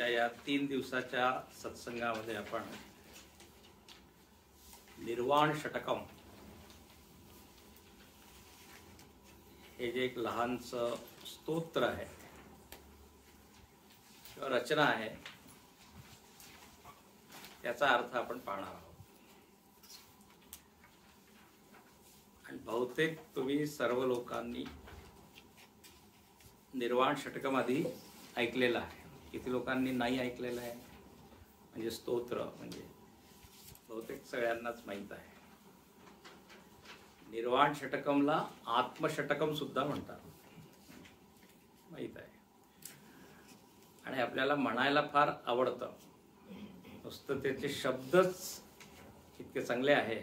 आजच्या या 3 दिवसाच्या सत्संगामध्ये आपण निर्वाण षटकम हे जे एक लहानसं स्तोत्र आहे किंवा रचना आहे त्याचा अर्थ आपण पाहणार आहोत. आणि बहुतेक तुम्ही सर्व लोकांनी निर्वाण षटकम आधी ऐकलेलं आहे. किती लोकांनी नाही ऐकलेलं आहे म्हणजे स्तोत्र म्हणजे बहुतेक सगळ्यांनाच माहीत आहे. निर्वाण षटकमला आत्मषटकम सुद्धा म्हणतात, माहीत आहे. आणि आपल्याला म्हणायला फार आवडतं. नुसतं त्याचे शब्दच इतके चांगले आहे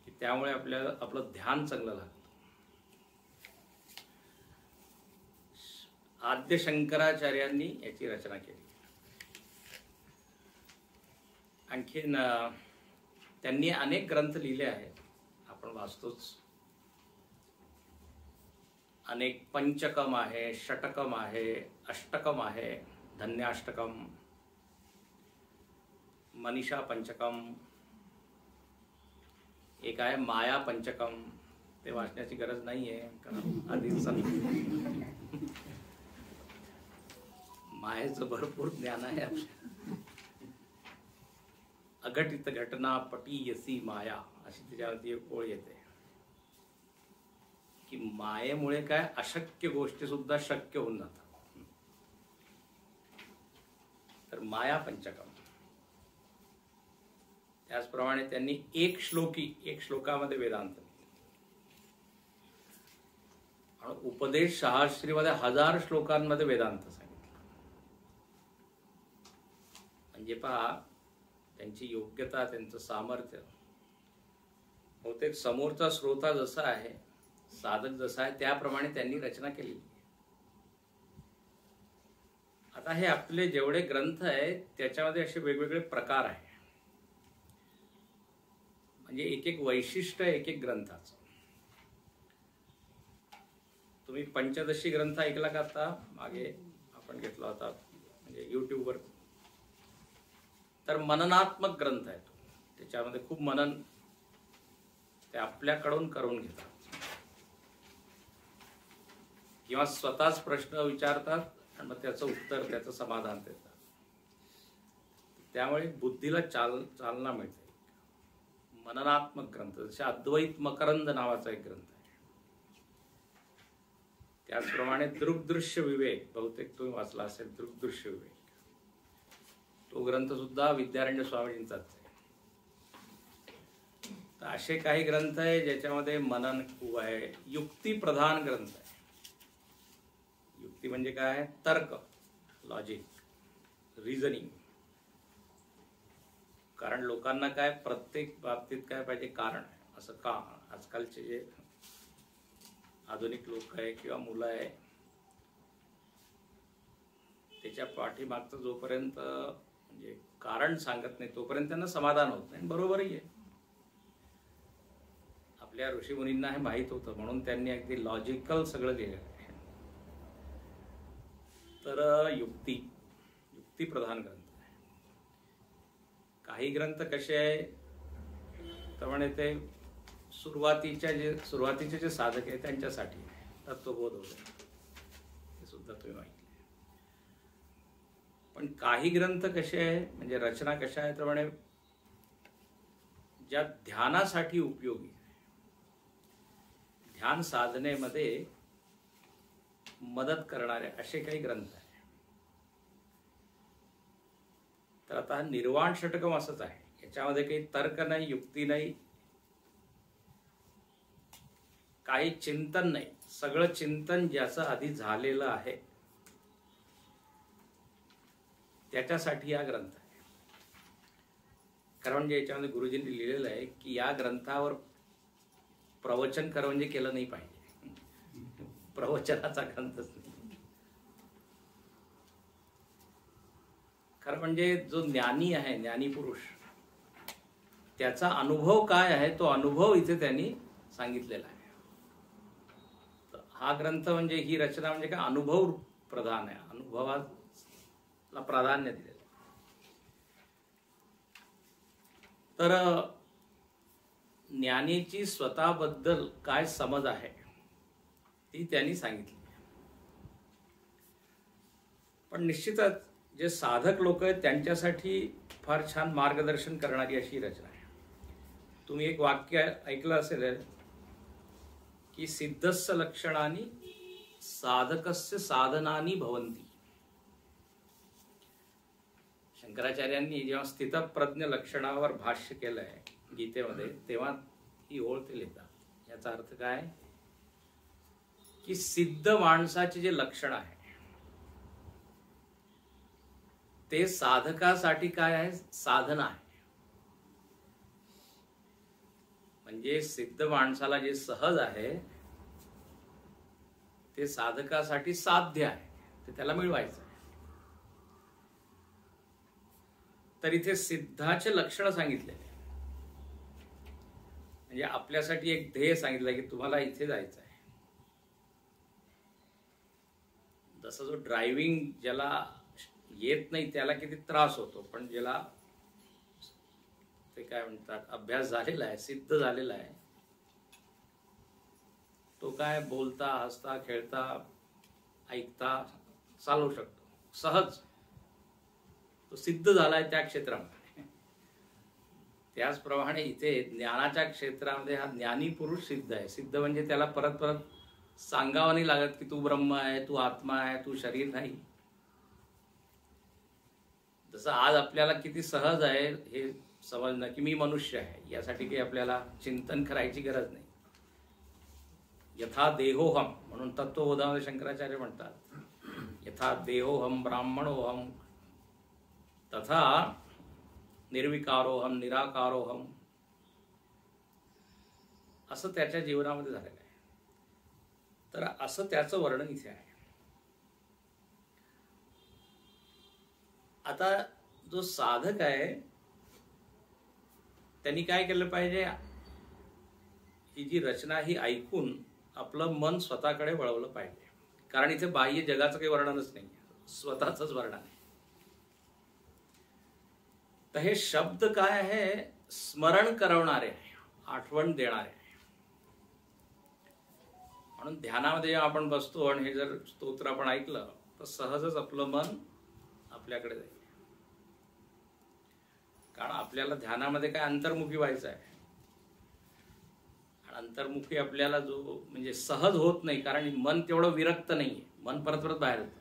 की त्यामुळे आपल्याला आपलं ध्यान चांगलं लागतं. आद्य शंकराचार्यांनी याची रचना केली. आणखीन त्यांनी अनेक ग्रंथ लिहिले आहेत, आपण वाचतोच. अनेक पंचकम आहे, षटकम आहे, अष्टकम आहे, धन्याष्टकम, मनीषा पंचकम, एक आहे माया पंचकम. ते वाचण्याची गरज नाही आहे कारण आधीच मायेचं भरपूर ज्ञान आहे आपल्या. अघटित घटना पटीयसी माया अशी त्याच्यावरती एक ओळ येते की मायेमुळे काय अशक्य गोष्टी सुद्धा शक्य होऊन जातात. तर माया पंचकम. त्याचप्रमाणे त्यांनी एक श्लोकामध्ये वेदांत, आणि उपदेश शास्त्रीमध्ये 1000 श्लोकांमध्ये वेदांत सांगितलं. म्हणजे पहा त्यांची योग्यता, त्यांचं सामर्थ्य. बहुतेक समोरचा श्रोता जसा आहे, साधक जसा आहे, त्याप्रमाणे त्यांनी रचना केली. आता हे आपले जेवढे ग्रंथ आहेत त्याच्यामध्ये असे वेगवेगळे प्रकार आहे. म्हणजे एक एक वैशिष्ट्य एक एक ग्रंथाचं. तुम्ही पंचदशी ग्रंथ ऐकला का? आता मागे आपण घेतला होता म्हणजे युट्यूबवर. तर मननात्मक ग्रंथ आहे तो. त्याच्यामध्ये खूप मनन ते आपल्याकडून करून घेतात किंवा स्वतःच प्रश्न विचारतात आणि मग त्याचं उत्तर, त्याचं समाधान देतात. त्यामुळे बुद्धीला चालना मिळते. मननात्मक ग्रंथ, जसे अद्वैत मकरंद नावाचा एक ग्रंथ आहे. त्याचप्रमाणे दृग्दृश्य विवेक, बहुतेक तुम्ही वाचला असेल दृग्दृश्य विवेक. तो ग्रंथ सुद्धा विद्यारण्य स्वामीजींचाच आहे. तर असे काही ग्रंथ आहे ज्याच्यामध्ये मनन खूप आहे. युक्ती प्रधान ग्रंथ आहे. युक्ती म्हणजे काय? तर्क, लॉजिक, रिझनिंग. कारण लोकांना काय प्रत्येक बाबतीत काय पाहिजे? कारण आहे. असं का? आजकालचे जे आधुनिक लोक आहे किंवा मुलं आहे त्याच्या पाठीमागचं जोपर्यंत म्हणजे कारण सांगत नाही तोपर्यंत त्यांना समाधान होत नाही. बरोबरही आहे. आपल्या ऋषीमुनींना हे माहीत होतं म्हणून त्यांनी अगदी लॉजिकल सगळं लिहिलं आहे. तर युक्ती प्रधान ग्रंथ आहे. काही ग्रंथ कसे आहे तर म्हणे ते सुरुवातीचे जे साधक आहे त्यांच्यासाठी तत्वबोध वगैरे हे सुद्धा तुम्ही माहिती. पण काही ग्रंथ कसे आहे म्हणजे रचना कशा आहे तर म्हणे ज्या ध्यानासाठी उपयोगी, ध्यान साधनेमध्ये मदत करणारे असे काही ग्रंथ आहे. तर आता हा निर्वाण षटकम असंच आहे. याच्यामध्ये काही तर्क नाही, युक्ती नाही, काही चिंतन नाही. सगळं चिंतन ज्याचं आधी झालेलं आहे त्याच्यासाठी हा ग्रंथ आहे. कारण म्हणजे याच्यामध्ये गुरुजींनी लिहिलेलं आहे की या ग्रंथावर प्रवचन कर म्हणजे केलं नाही पाहिजे. प्रवचनाचा ग्रंथच नाही. खरं म्हणजे जो ज्ञानी आहे, ज्ञानी पुरुष, त्याचा अनुभव काय आहे तो अनुभव इथे त्यांनी सांगितलेला आहे. तर हा ग्रंथ म्हणजे ही रचना म्हणजे काय? अनुभव प्रधान आहे, अनुभवाला प्राधान्य दिलेलं आहे. तर ज्ञानीची स्वतःबद्दल काय समज आहे ती त्यांनी सांगितली. पण निश्चितच जे साधक लोक आहेत त्यांच्यासाठी फार छान मार्गदर्शन करणारी अशी रचना आहे. तुम्ही एक वाक्य ऐकलं असेल की सिद्धस्य लक्षणानी साधकस्य साधनानी भवंती. शंकराचार्यांनी जेव्हा स्थितप्रज्ञ लक्षणावर भाष्य केलंय गीतेमध्ये तेव्हा ही ओळ ते लिहितात. याचा अर्थ काय की सिद्ध माणसाचे जे लक्षण आहे ते साधकासाठी काय आहे, साधना आहे. म्हणजे सिद्ध माणसाला जे सहज आहे ते साधकासाठी साध्य आहे, ते त्याला मिळवायचं आहे. तर इथे सिद्धाचे लक्षण सांगितलेले, म्हणजे आपल्यासाठी एक ध्येय सांगितलं की तुम्हाला इथे जायचं आहे. जसं जो ड्रायव्हिंग ज्याला येत नाही त्याला किती त्रास होतो, पण ज्याला ते काय म्हणतात अभ्यास झालेला आहे, सिद्ध झालेला आहे, तो काय बोलता हसता खेळता ऐकता चालवू शकतो सहज. तो सिद्ध झालाय त्या क्षेत्रामध्ये. त्याचप्रमाणे इथे ज्ञानाच्या क्षेत्रामध्ये हा ज्ञानी पुरुष सिद्ध आहे. सिद्ध म्हणजे त्याला परत परत सांगावं नाही लागत की तू ब्रह्म आहे, तू आत्मा आहे, तू शरीर नाही. जसं आज आपल्याला किती सहज आहे हे समजणं की मी मनुष्य आहे, यासाठी काही आपल्याला चिंतन करायची गरज नाही. यथा देहोहम म्हणून तत्वबोधामध्ये शंकराचार्य म्हणतात, यथा देहोहम ब्राह्मणोहम तथा निर्विकारोहम निराकारोहम, असं त्याच्या जीवनामध्ये झालेलं आहे. तर असं त्याचं वर्णन इथे आहे. आता जो साधक आहे त्यांनी काय केलं पाहिजे, ही जी रचना ही ऐकून आपलं मन स्वतःकडे वळवलं पाहिजे. कारण इथे बाह्य जगाचं काही वर्णनच नाही, स्वतःच वर्णन आहे. तर हे शब्द काय आहे, स्मरण करवणारे आहे, आठवण देणारे आहे. म्हणून ध्यानामध्ये जेव्हा आपण बसतो आणि हे जर स्तोत्र आपण ऐकलं तर सहजच आपलं मन आपल्याकडे जाईल. कारण आपल्याला ध्यानामध्ये काय अंतर्मुखी व्हायचं आहे. अंतर्मुखी आपल्याला जो म्हणजे सहज होत नाही, कारण मन तेवढं विरक्त नाहीये, मन परत परत बाहेर होतं.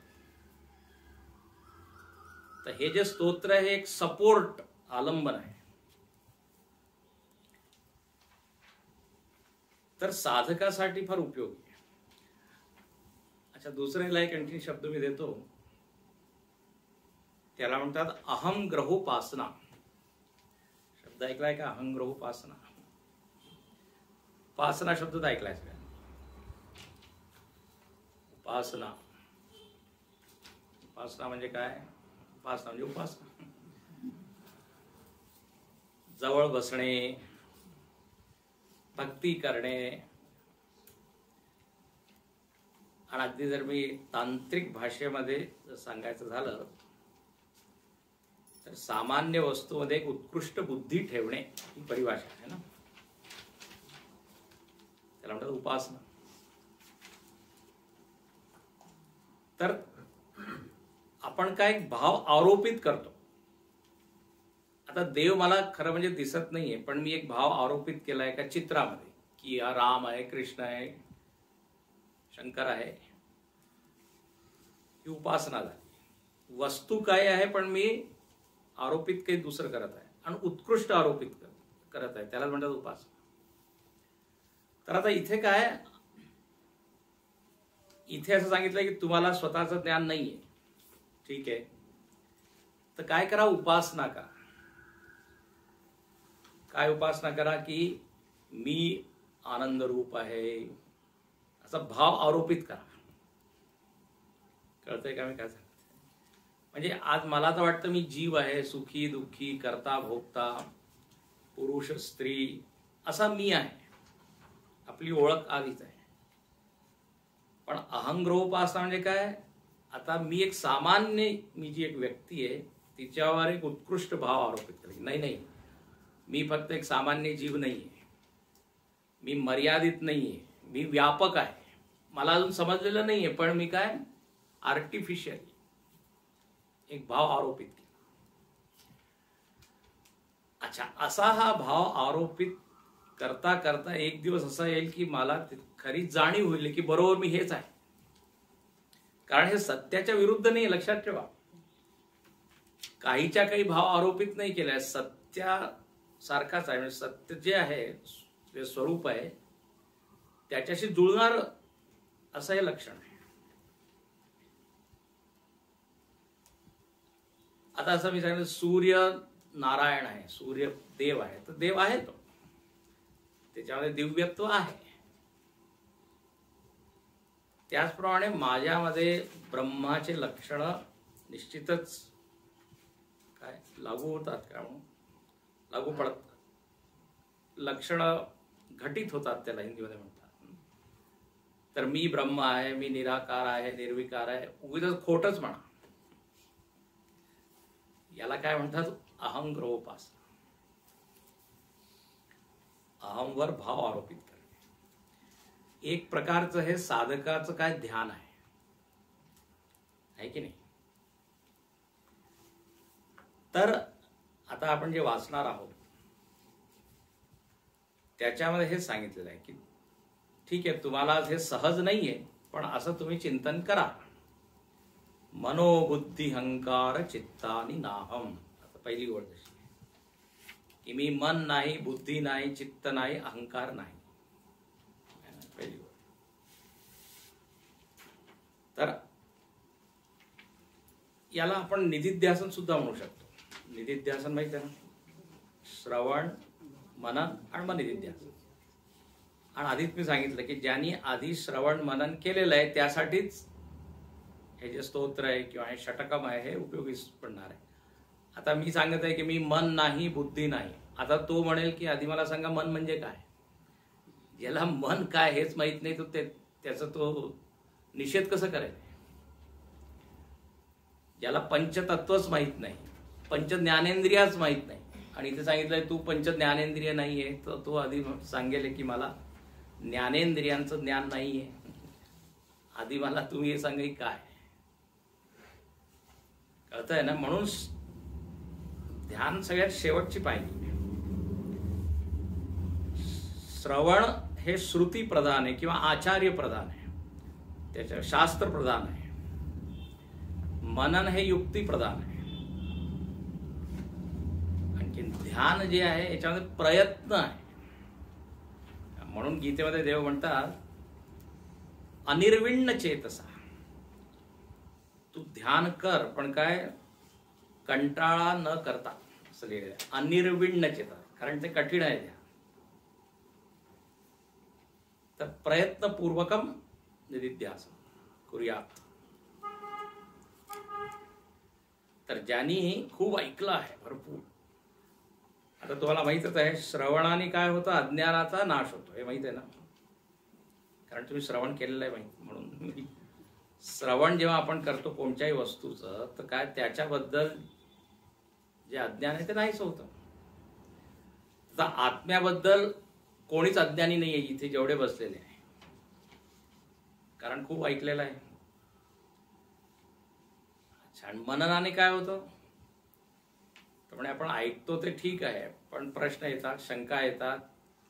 तर हे जे स्तोत्र आहे हे एक सपोर्ट आलंबन आहे. तर साधकासाठी फार उपयोगी आहे. अच्छा, दुसऱ्याला एक आणखी शब्द मी देतो, त्याला म्हणतात अहम ग्रहोपासना. शब्द ऐकलाय का, अहम ग्रहोपासना? उपासना शब्द ऐकलाय का? उपासना, उपासना म्हणजे काय? उपासना म्हणजे उपासना, जवळ बसणे, भक्ती करणे. आणि अगदी जर मी तांत्रिक भाषेमध्ये सांगायचं झालं तर सामान्य वस्तूमध्ये एक उत्कृष्ट बुद्धी ठेवणे ही परिभाषा आहे ना, त्याला म्हणतात उपासना. तर आपण काय भाव आरोपित करतो. आता देव मला खरं म्हणजे दिसत नाहीये, पण मी एक भाव आरोपित केला एका चित्रामध्ये की हा राम आहे, कृष्ण आहे, शंकर आहे. ही उपासना झाली. वस्तू काय आहे पण मी आरोपित काही दुसरं करत आहे आणि उत्कृष्ट आरोपित करत आहे, त्याला म्हणतात उपासना. तर आता इथे काय, इथे असं सांगितलं की तुम्हाला स्वतःचं ज्ञान नाहीये, ठीक आहे, तर काय करा, उपासना करा. काय उपासना करा की मी आनंद रूप आहे असा भाव आरोपित करा. कळतंय का मी काय सांगते? म्हणजे आज मला तर वाटतं मी जीव आहे, सुखी दुःखी, करता भोगता, पुरुष स्त्री असा मी आहे. आपली ओळख आधीच आहे. पण अहंग्रहोपासना म्हणजे काय, आता मी एक सामान्य, मी जी एक व्यक्ती आहे तिच्यावर एक उत्कृष्ट भाव आरोपित करेल. नाही नाही, मी फक्त एक सामान्य जीव नाही आहे, मी मर्यादित नाही आहे, मी व्यापक आहे. मला अजून समजलेलं नाही आहे, पण मी काय आर्टिफिशियल एक भाव आरोपित केला. अच्छा, असा हा भाव आरोपित करता करता एक दिवस असा येईल की मला खरी जाणीव होईल की बरोबर मी हेच आहे. कारण हे सत्याच्या विरुद्ध नाही, लक्षात ठेवा. काहीच्या काही भाव आरोपित नाही केलाय, सत्यासारखाच आहे. म्हणजे सत्य जे आहे, जे स्वरूप आहे, त्याच्याशी जुळणार असं हे लक्षण आहे. आता असं मी सांगितलं, सूर्य नारायण आहे, सूर्य देव आहे, तर देव आहे तो, त्याच्यामध्ये दिव्यत्व आहे. त्याचप्रमाणे माझ्यामध्ये ब्रह्माचे लक्षण निश्चितच काय लागू होतात, का लागू पडतात, लक्षण घटित होतात, त्याला हिंदीमध्ये म्हणतात. तर मी ब्रह्म आहे, मी निराकार आहे, निर्विकार आहे, उगीच खोटच म्हणा. याला काय म्हणतात, अहंग्रहोपासना. अहंवर भाव आरोपित करणे. एक प्रकारचं हे साधकाचं काय ध्यान आहे की नाही. तर आता आपण जे वाचणार आहोत त्याच्यामध्ये हे सांगितलेलं आहे की ठीक आहे, तुम्हाला हे सहज नाहीये, पण असं तुम्ही चिंतन करा. मनोबुद्धी हंकार चित्तानी नाहम. आता पहिली गोष्ट अशी की मी मन नाही, बुद्धी नाही, चित्त नाही, अहंकार नाही. पहिली गोष्ट. तर याला आपण निधिध्यासन सुद्धा म्हणू शकतो. निधिध्यासन माहिती आहे ना, श्रवण, मनन आणि मग निधिध्यासन. आणि आधीच मी सांगितलं की ज्यांनी आधी श्रवण मनन केलेलं आहे त्यासाठीच हे जे स्तोत्र आहे किंवा हे षटकम आहे हे उपयोगी पडणार आहे. आता मी सांगत आहे की मी मन नाही, बुद्धी नाही. आता तो म्हणेल की आधी मला सांगा मन म्हणजे काय. ज्याला मन काय हेच माहित नाही, तो त्याचा तो निषेध कसं करेल. ज्याला पंचतत्वच माहित नाही, पंच ज्ञानेंद्रियाच माहित नाही, आणि इथे सांगितलंय तू पंच ज्ञानेंद्रिय नाहीये, तर तो आधी सांगेल की मला ज्ञानेंद्रियांचं ज्ञान नाहीये. आधी मला तुम्ही हे सांगा काय कळतंय ना. म्हणून ध्यान सगळ्यात शेवटची पाहिजे. श्रवण हे श्रुती प्रधान आहे किंवा आचार्य प्रधान आहे, त्याच्या शास्त्र प्रधान आहे. मनन हे युक्ती प्रधान आहे. आणखी ध्यान जे आहे याच्यामध्ये प्रयत्न आहे. म्हणून गीतेमध्ये देव म्हणतात अनिर्विण्ण चेतसा. तू ध्यान कर, पण काय कंटाळा न करता, असं लिहिलेलं आहे. अनिर्विण्ण चेतसा, कारण ते कठीण आहे ध्यान. तर प्रयत्नपूर्वकम निधिध्यासन करूयात. तर ज्यांनी खूप ऐकलं आहे भरपूर, आता तुम्हाला माहितच आहे श्रवणाने काय होतं, अज्ञानाचा नाश होतो, हे माहित आहे ना. कारण तुम्ही श्रवण केलेलं आहे माहिती. म्हणून श्रवण जेव्हा आपण करतो कोणत्याही वस्तूचं, तर काय त्याच्याबद्दल जे अज्ञान आहे ते नाहीच होतं. आता आत्म्याबद्दल कोणीच अज्ञानी नाही आहे इथे जेवढे बसलेले आहे, कारण खूप ऐकलेलं आहे. छान. मननाने काय होतं, तर म्हणजे आपण ऐकतो ते ठीक आहे, पण प्रश्न येतात, शंका येतात,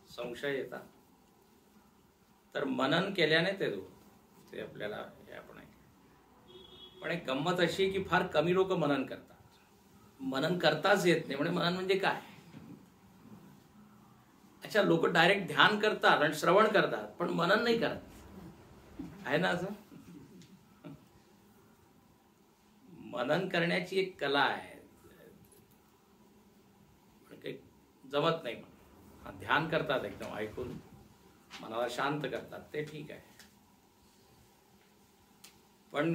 संशय येतात. तर मनन केल्याने ते आपल्याला हे आपण पण एक गंमत अशी की फार कमी लोक मनन करतात. मनन करताच येत नाही. म्हणजे मनन म्हणजे काय. अच्छा, लोक डायरेक्ट ध्यान करतात आणि श्रवण करतात, पण मनन नाही करत, आहे ना असं. मनन करण्याची एक कला आहे, काही जमत नाही. ध्यान करतात, एकदम ऐकून मनाला शांत करतात, ते ठीक आहे. पण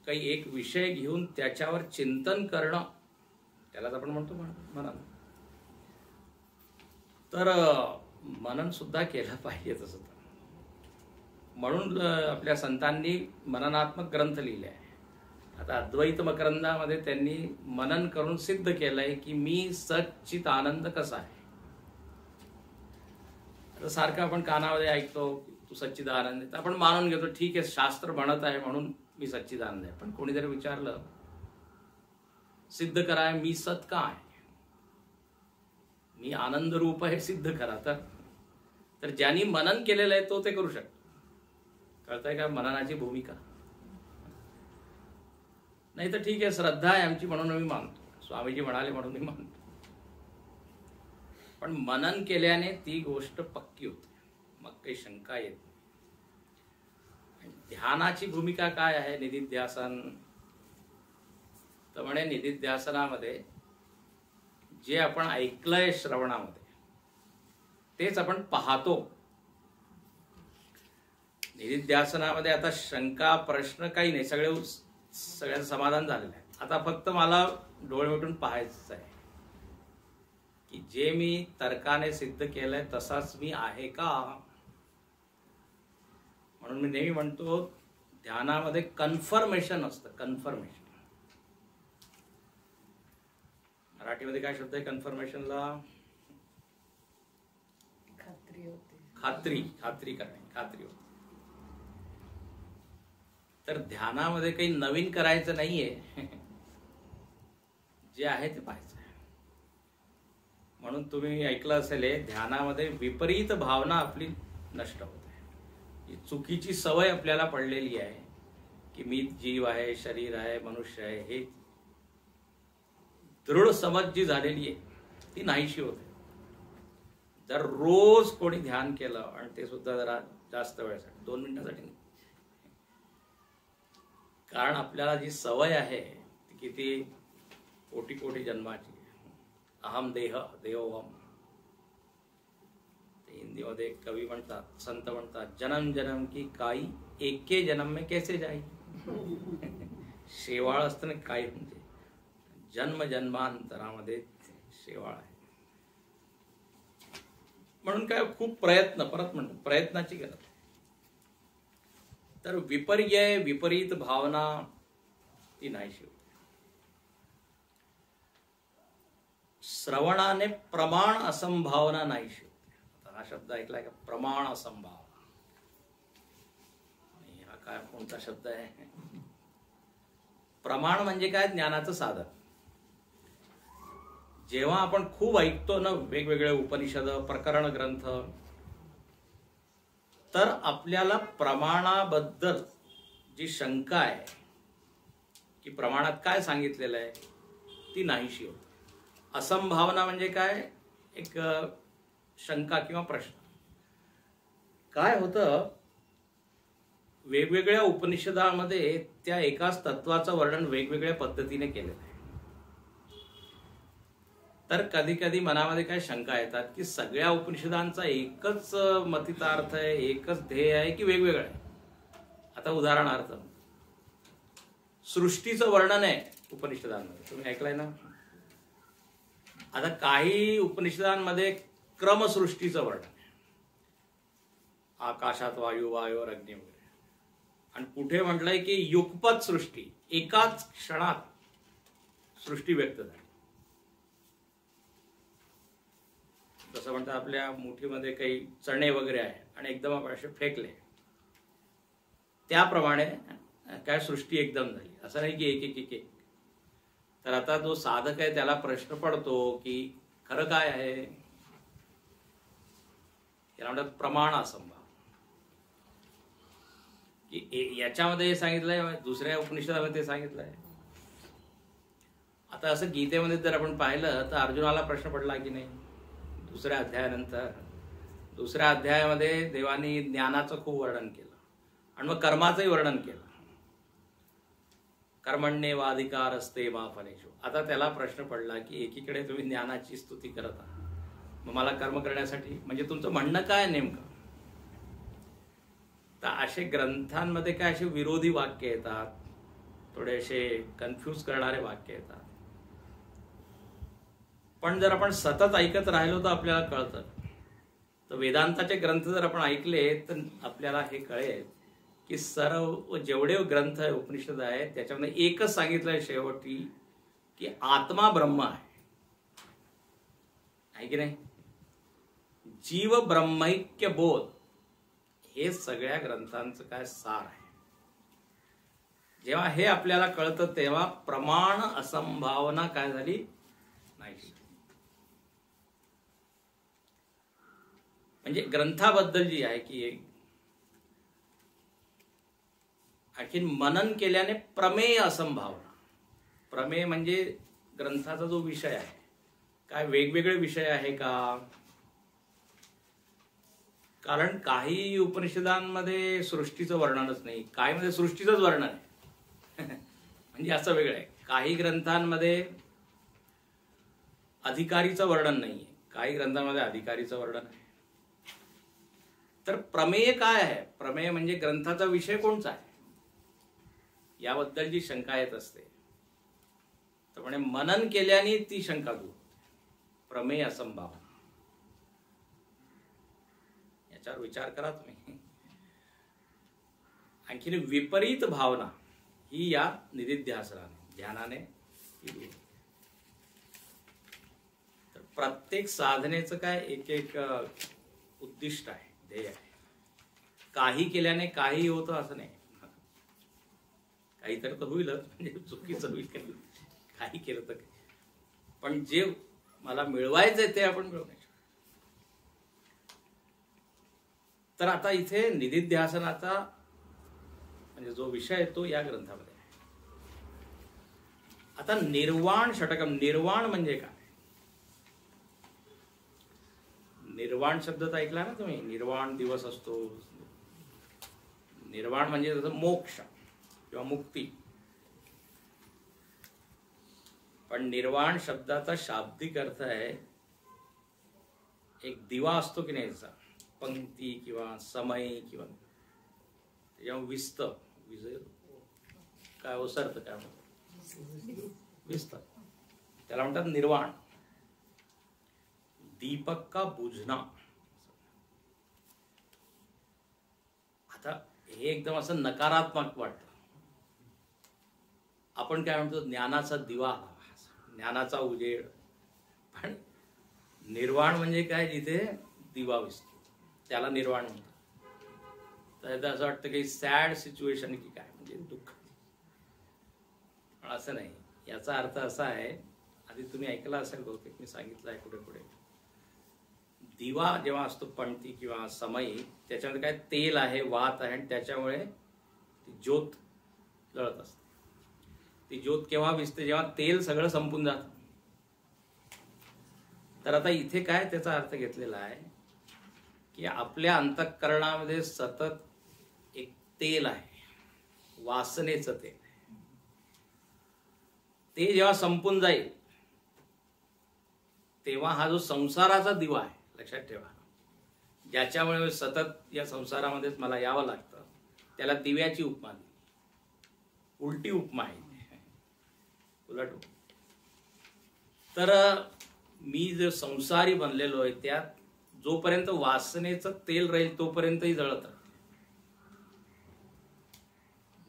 काही एक विषय घेऊन त्याच्यावर चिंतन करणं, त्यालाच आपण म्हणतो मनन. तर मनन सुद्धा केलं पाहिजे तसं. म्हणून आपल्या संतांनी मननात्मक ग्रंथ लिहिले आहे. आता अद्वैत मकरंदामध्ये त्यांनी मनन करून सिद्ध केलंय की मी सच्चित आनंद कसा आहे. आता सारखं आपण कानामध्ये ऐकतो तू सच्चिद आनंद आहे, आपण मानून घेतो ठीक आहे शास्त्र म्हणत आहे म्हणून मी सच्चिद आनंद आहे. पण कोणी जर विचारलं सिद्ध करा मी सत का आहे, मी आनंद रूप आहे सिद्ध करा, तर ज्यांनी मनन केलेलं आहे तो ते करू शकतो. कळतंय का मननाची भूमिका. नाही तर ठीक आहे श्रद्धा आहे आमची म्हणून मी मानतो, स्वामीजी म्हणाले म्हणून मी मानतो. पण मनन केल्याने ती गोष्ट पक्की होते, मग काही शंका येत नाही. ध्यानाची भूमिका काय आहे निधिध्यासन, तर म्हणे निधिध्यासनामध्ये जे आपण ऐकलंय श्रवणामध्ये तेच आपण पाहतो. निधिध्यासनामध्ये आता शंका प्रश्न काही नाही, सगळ्यांचं समाधान झालेलं आहे. आता फक्त मला डोळे मिटून पाहायचं आहे की जे मी तर्काने सिद्ध केलंय तसाच मी आहे का. म्हणून मी नेहमी म्हणतो ध्यानामध्ये कन्फर्मेशन असतं. कन्फर्मेशन मराठीमध्ये काय शब्द आहे कन्फर्मेशनला? खात्री होते. खात्री करणे, खात्री होते. तर ध्यानामध्ये काही नवीन करायचं नाहीये, जे आहे ते पाहायचं आहे. म्हणून तुम्ही ऐकलं असेल ध्यानामध्ये विपरीत भावना आपली नष्ट होते. ही चुकीची सवय आपल्याला पडलेली आहे की मी जीव आहे, शरीर आहे, मनुष्य आहे, हे दृढ समज जी झालेली आहे ती नाहीशी होते. जर रोज कोणी ध्यान केलं आणि ते सुद्धा जरा जास्त वेळेसाठी 2 मिनिटासाठी नाही, कारण आपल्याला जी सवय आहे ती किती कोटी कोटी जन्माची. अहम देह देवोहम. हिंदीमध्ये कवी म्हणतात, संत म्हणतात, जन्म जन्म की काई एके जन्म में कैसे जाई. शेवाळ असतं ना काही, म्हणजे जन्म जन्मांतरामध्ये शेवाळ आहे. म्हणून काय खूप प्रयत्न, परत म्हणतो प्रयत्नाची गरज आहे. तर विपर्यय विपरीत भावना ती नाहीशी होते. श्रवणाने प्रमाण असंभावना नाहीशी होते. आता हा शब्द ऐकलाय का, प्रमाण असंभावना. हा काय कोणता शब्द आहे? प्रमाण म्हणजे काय? ज्ञानाचं साधन. जेव्हा आपण खूप ऐकतो ना वेगवेगळे उपनिषद प्रकरण ग्रंथ, तर आपल्याला प्रमाणाबद्दल जी शंका आहे की प्रमाणात काय सांगितलेलं आहे ती नाहीशी होते. असंभावना म्हणजे काय? एक शंका किंवा प्रश्न. काय होतं, वेगवेगळ्या उपनिषदामध्ये त्या एकाच तत्वाचं वर्णन वेगवेगळ्या पद्धतीने केलेलं आहे. तर कधी कधी मनामध्ये काय शंका येतात की सगळ्या उपनिषदांचा एकच मतितार्थ आहे, एकच ध्येय आहे की वेगवेगळं आहे. आता उदाहरणार्थ सृष्टीचं वर्णन आहे उपनिषदांमध्ये, तुम्ही ऐकलंय ना. आता काही उपनिषदांमध्ये क्रमसृष्टीचं वर्णन आहे, आकाशात वायू, वायूवर अग्नी वगैरे. आणि कुठे म्हटलंय की युगपत सृष्टी, एकाच क्षणात सृष्टी व्यक्त झाली. जसं म्हणतात आपल्या मुठीमध्ये काही चणे वगैरे आहे आणि एकदम आपण असे फेकले, त्याप्रमाणे काय सृष्टी एकदम झाली. असं नाही की एक एक एक एक. तर आता जो साधक आहे त्याला प्रश्न पडतो की खरं काय आहे. याला म्हणतात प्रमाण असंभाव. की याच्यामध्ये हे सांगितलंय, दुसऱ्या उपनिषदामध्ये ते सांगितलंय. आता असं गीतेमध्ये जर आपण पाहिलं तर अर्जुनाला प्रश्न पडला की नाही दुसऱ्या अध्यायानंतर. दुसऱ्या अध्यायामध्ये देवानी ज्ञानाचं खूप वर्णन केलं आणि मग कर्माचंही वर्णन केलं. कर्मण्येवाधिकार असते मा फलेषु. आता त्याला प्रश्न पडला की एकीकडे तुम्ही ज्ञानाची स्तुती करत आहात, मग मला कर्म करण्यासाठी म्हणजे तुमचं म्हणणं काय नेमकं. तर असे ग्रंथांमध्ये काय असे विरोधी वाक्य येतात, थोडेसे कन्फ्यूज करणारे वाक्य येतात. पण जर आपण सतत ऐकत राहिलो तर आपल्याला कळतं तर वेदांताचे ग्रंथ जर आपण ऐकले तर आपल्याला हे कळेल की सर्व जेवढे ग्रंथ आहे, उपनिषद आहे, त्याच्यामध्ये एकच सांगितलंय शेवटी की आत्मा ब्रह्म आहे की नाही. जीव ब्रह्मैक्य बोध हे सगळ्या ग्रंथांचं काय सार आहे. जेव्हा हे आपल्याला कळतं तेव्हा प्रमाण असंभावना काय झाली नाही. म्हणजे ग्रंथाबद्दल जी आहे की आणखीन मनन केल्याने प्रमेय असंभावना. प्रमेय म्हणजे ग्रंथाचा जो विषय आहे, काय वेगवेगळे विषय आहे का. कारण काही उपनिषदांमध्ये सृष्टीचं वर्णनच नाही, काही मध्ये सृष्टीचंच वर्णन आहे. म्हणजे असं वेगळं आहे. काही ग्रंथांमध्ये अधिकारीचं वर्णन नाहीये, काही ग्रंथांमध्ये अधिकारीचं वर्णन आहे. तर प्रमेय काय आहे. प्रमेय म्हणजे ग्रंथाचा विषय कोणता आहे याबद्दल जी शंका येत असते, तर म्हणजे मनन केल्याने ती शंका दूर. प्रमेय असंभावना याच्यावर विचार करा तुम्ही. आणखीन विपरीत भावना ही या निधिध्यासनाने ध्यानाने दूर. तर प्रत्येक साधनेचं काय एक एक उद्दिष्ट आहे, ध्येय आहे. काही केल्याने काही होतं असं नाही. काहीतरी तर होईलच, म्हणजे चुकीचं होईल काही केलं तर. पण जे मला मिळवायचंय ते आपण मिळवू नाही शकतो. तर आता इथे निधिध्यासनाचा म्हणजे जो विषय आहे तो या ग्रंथामध्ये आहे. आता निर्वाण षटकम. निर्वाण म्हणजे काय. निर्वाण शब्द तर ऐकला ना तुम्ही. निर्वाण दिवस असतो. निर्वाण म्हणजे जसं मोक्ष किंवा मुक्ती. पण निर्वाण शब्दाचा शाब्दिक अर्थ आहे एक दिवा असतो की नाही, याचा पंक्ती किंवा समय किंवा त्याच्यावर विस्त काय ओसरत काय म्हणतात विस्त, त्याला म्हणतात निर्वाण. दीपक का बुझना. आता हे एकदम असं नकारात्मक वाटतं. आपण काय म्हणतो ज्ञानाचा दिवा, ज्ञानाचा उजेड. पण निर्वाण म्हणजे काय, जिथे दिवा विसतो त्याला निर्वाण म्हणतात. तर असं वाटतं की सॅड सिच्युएशन की काय, म्हणजे दुःख. पण असं नाही. याचा अर्थ असा आहे, आधी तुम्ही ऐकला असेल बहुतेक, मी सांगितलं आहे कुठे कुठे. दिवा जेव्हा असतो पणती किंवा समई, त्याच्यामध्ये काय तेल आहे, वात आहे, आणि त्याच्यामुळे ती ज्योत जळत असते. ती ज्योत केव्हा विसते, जेव्हा तेल सगळं संपून जातं. तर आता इथे काय त्याचा अर्थ घेतलेला आहे की आपल्या अंतःकरणामध्ये सतत एक तेल आहे, वासनेचं तेल. ते जेव्हा संपून जाईल तेव्हा हा जो संसाराचा दिवा आहे, लक्षात ठेवा, ज्याच्यामुळे सतत या संसारामध्येच मला यावं लागतं, त्याला दिव्याची उपमा दिली. उलटी उपमा आहे, उलट. तर मी जो संसारी बनलेलो आहे त्यात जोपर्यंत वासनेचं तेल राहील तोपर्यंतही जळत राहील.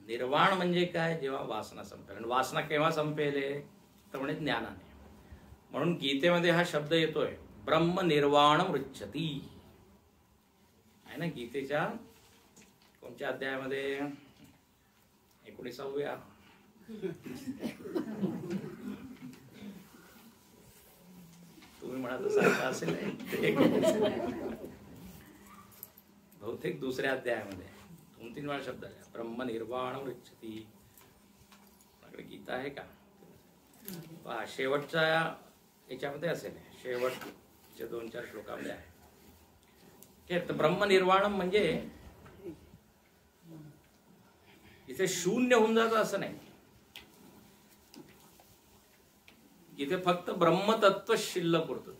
निर्वाण म्हणजे काय, जेव्हा वासना संपेल. आणि वासना केव्हा संपेल तर म्हणजे ज्ञानाने. म्हणून गीतेमध्ये हा शब्द येतोय, ब्रह्म निर्वाण मृच्छती, आहे ना. गीतेच्या कोणत्या अध्यायामध्ये, 19व्या. तुम्ही म्हणाल सारखं असेल बहुतेक दुसऱ्या अध्यायामध्ये 2-3 वेळा शब्द आहे, ब्रह्म निर्वाण मृच्छती. गीता आहे का पहा, शेवटच्या याच्यामध्ये असेल, शेवटच्या 2-4 श्लोकामध्ये आहे. ब्रह्मनिर्वाण म्हणजे इथे शून्य होऊन जातं असं नाही. इथे फक्त ब्रह्मतत्व शिल्लक उरतं.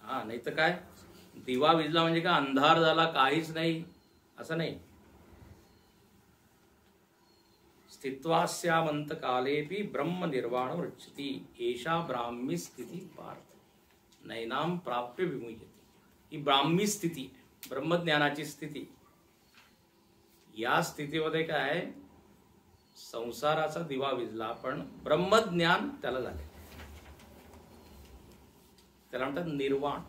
हा, नाही तर काय दिवा विजला म्हणजे काय अंधार झाला, काहीच नाही असं नाही. स्थित्वास्यामंत कालेपि ब्रह्म निर्वाण वृच्छति एषा ब्राह्मी स्थिती पार्थ नैनाम प्राप्य विमुह्यते. ही ब्राह्मी स्थिती, ब्रह्मज्ञानाची स्थिती. या स्थितीमध्ये काय, संसाराचा दिवा विझला पण ब्रह्मज्ञान त्याला झाले, त्याला म्हणतात निर्वाण.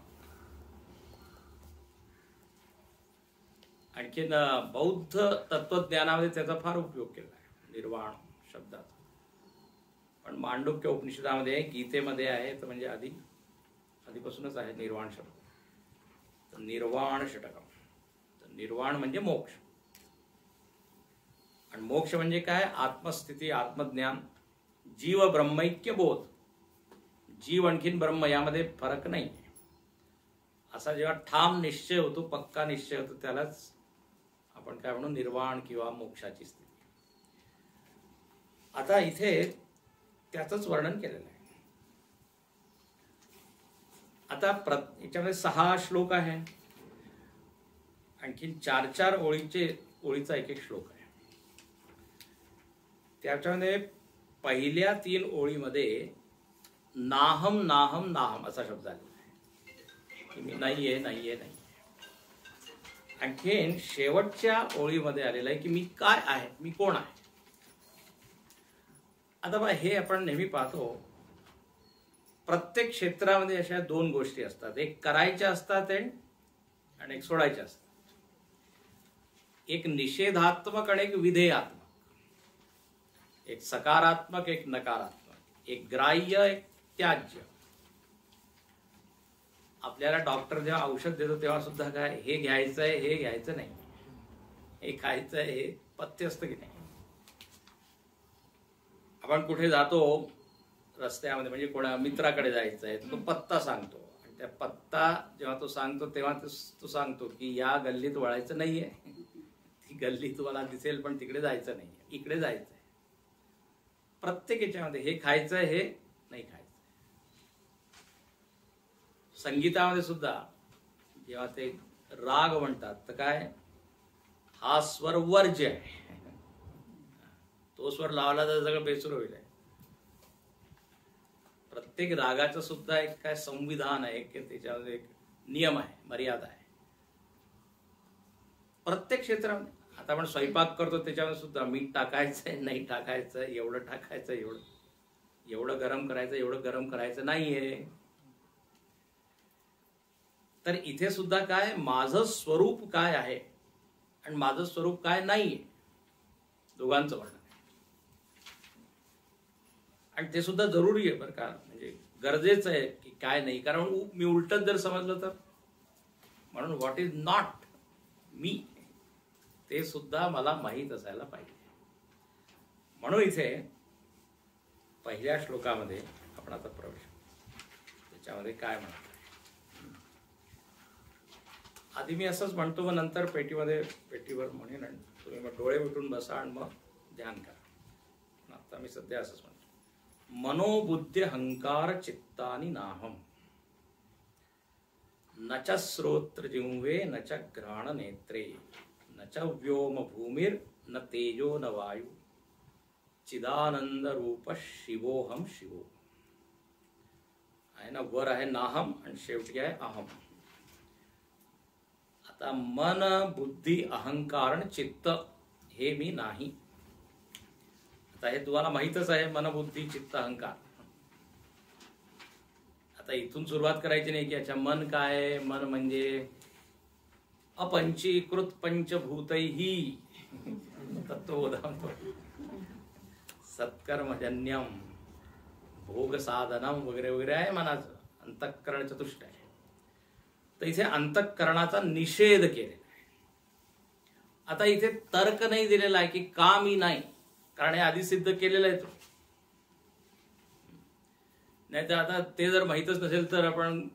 आणखीन बौद्ध तत्वज्ञानामध्ये त्याचा फार उपयोग केला आहे, निर्वाण शब्दाचा. पण मांडुक्य उपनिषदामध्ये, गीतेमध्ये आहे, तर म्हणजे आधीपासूनच आहे निर्वाण शब्द. तर निर्वाण षटकम, तर निर्वाण म्हणजे मोक्ष. आणि मोक्ष म्हणजे काय, आत्मस्थिती, आत्मज्ञान, जीव ब्रह्मैक्य बोध. जीव आणखीन ब्रह्म यामध्ये फरक नाही, असा जेव्हा ठाम निश्चय होतो, पक्का निश्चय होतो, त्यालाच आपण काय म्हणू, निर्वाण किंवा मोक्षाची स्थिती. आता इथे त्याचंच वर्णन केलेलं आहे. आता याच्यामध्ये 6 श्लोक आहे, आणखीन 4 ओळीचा एक श्लोक आहे. त्याच्यामध्ये पहिल्या 3 ओळीमध्ये नाहम नाहम नाहम असा शब्द आलेला आहे, की मी नाहीये नाहीये नाही. आणखीन शेवटच्या ओळीमध्ये आलेला आहे की मी काय आहे, मी कोण आहे. आता बा हे आपण नेहमी पाहतो, प्रत्येक क्षेत्रामध्ये अशा 2 गोष्टी असतात, एक करायच्या असतात आणि एक सोडायच्या असतात. एक निषेधात्मक आणि एक विधेयात्मक, एक सकारात्मक एक नकारात्मक, एक ग्राह्य एक त्याज्य. आपल्याला डॉक्टर जेव्हा औषध देतो तेव्हा सुद्धा काय, हे घ्यायचंय हे घ्यायचं नाही, हे खायचंय हे पथ्य असतं की नाही. आपण कुठे जातो रस्त्यामध्ये, म्हणजे कोणा मित्राकडे जायचं आहे, तो पत्ता सांगतो, आणि त्या पत्ता जेव्हा तो सांगतो तेव्हा तो सांगतो की या गल्लीत वळायचं नाहीये, ती गल्ली तुम्हाला दिसेल पण तिकडे जायचं नाही, इकडे जायचंय. प्रत्येक याच्यामध्ये हे खायचंय हे नाही खायचं. संगीतामध्ये सुद्धा जेव्हा ते राग म्हणतात तर काय, हा स्वर वर्ज्य आहे, तो स्वर लावला तर सगळं बेसूर होईल. प्रत्येक रागाचं सुद्धा एक काय संविधान आहे, की त्याच्यामध्ये एक नियम आहे, मर्यादा आहे. प्रत्येक क्षेत्रामध्ये आता आपण स्वयंपाक करतो त्याच्यामध्ये सुद्धा मीठ टाकायचंय नाही टाकायचं, एवढं टाकायचं, एवढं गरम करायचं, एवढं गरम करायचं नाहीये. तर इथे सुद्धा काय, माझं स्वरूप काय आहे आणि माझं स्वरूप काय नाहीये, दोघांचं वर्णन आहे. आणि ते सुद्धा जरुरी आहे बरं का, म्हणजे गरजेचं आहे की काय नाही. कारण मी उलटच जर समजलं तर, म्हणून व्हॉट इज नॉट मी ते सुद्धा मला माहीत असायला पाहिजे. म्हणून इथे पहिल्या श्लोकामध्ये आपण आता प्रवेश, त्याच्यामध्ये काय म्हणतो, आधी मी असंच म्हणतो, मग नंतर पेटीवर म्हणेन, आणि तुम्ही मग डोळे मिटून बसा आणि मग ध्यान करा. आता मी सध्या असंच म्हणतो, मनोबुद्धी अहंकार चित्तानि नाहम, न च श्रोत्र जिह्वे न च घ्राण नेत्रे, न च व्योम भूमिर न तेजो न वायु, चिदानंद रूप शिवोहम शिवो. आहे ना, वर आहे नाहम आणि शेवटी आहे अहम. आता मन बुद्धी अहंकार आणि चित्त हे मी नाही. आता हे तुम्हाला माहीतच आहे, मन बुद्धी चित्त अहंकार. आता इथून सुरुवात करायची नाही की अच्छा मन काय, मन म्हणजे अपंचीकृत पंचभूतैहि तत्वबोधांतो सत्कर्मजन्यम भोग साधनम वगैरे वगैरे आहे मनाचं, अंतःकरण चतुष्ट आहे. तर इथे अंतःकरणाचा निषेध केलेला आहे. आता इथे तर्क नाही दिलेला आहे की का मी नाही, कारण हे आधी सिद्ध केलेलं आहे. तो नाही तर आता ते जर माहीतच नसेल तर आपण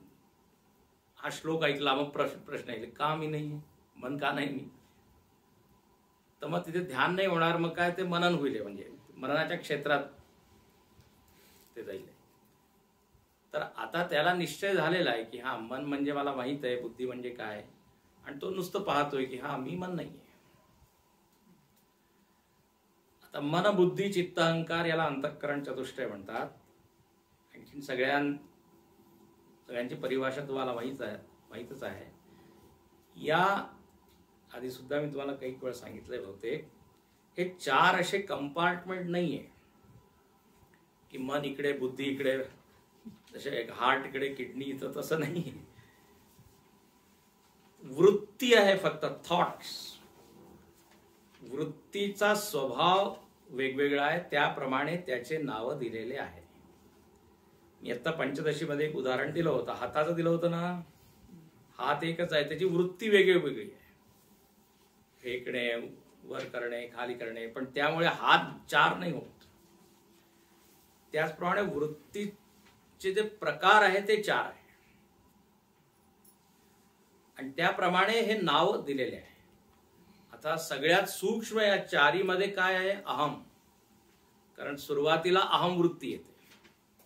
हा श्लोक ऐकला मग प्रश्न येईल का मी नाही, मन का नाही मी, तर मग तिथे ध्यान नाही होणार. मग काय ते मनन होईल, म्हणजे मननाच्या क्षेत्रात ते जाईल. तर आता त्याला निश्चय झालेला आहे की हा मन म्हणजे मला माहित आहे, बुद्धी म्हणजे काय, आणि तो नुसतं पाहतोय की हा मी मन नाहीये. आता मन बुद्धी चित्त अहंकार याला अंतःकरण चतुष्टय म्हणतात. आणखीन सगळ्यांची परिभाषा तुम्हाला माहीतच आहे. या आधी सुद्धा मी तुम्हाला काही वेळा सांगितलंय बहुतेक, हे 4 असे कंपार्टमेंट नाहीये की मन इकडे बुद्धी इकडे, जसे एक हार्ट इकडे किडनी इथं, तसं नाही. वृत्ती आहे फक्त, थॉट्स. वृत्तीचा स्वभाव वेगवेगळा आहे, त्याप्रमाणे त्याचे नाव दिलेले आहे. मी आता पंचदशीमध्ये एक उदाहरण दिलं होतं, हाताचं दिलं होतं ना. हात एकच आहे, त्याची वृत्ती वेगळी आहे. फेकणे, वर करणे, खाली करणे, पण त्यामुळे हात 4 नाही होत. त्याचप्रमाणे वृत्तीचे जे प्रकार आहे ते 4 आहे, आणि त्याप्रमाणे हे नाव दिलेले आहे. आता सगळ्यात सूक्ष्म या 4मध्ये काय आहे? अहम. कारण सुरुवातीला अहम वृत्ती येते,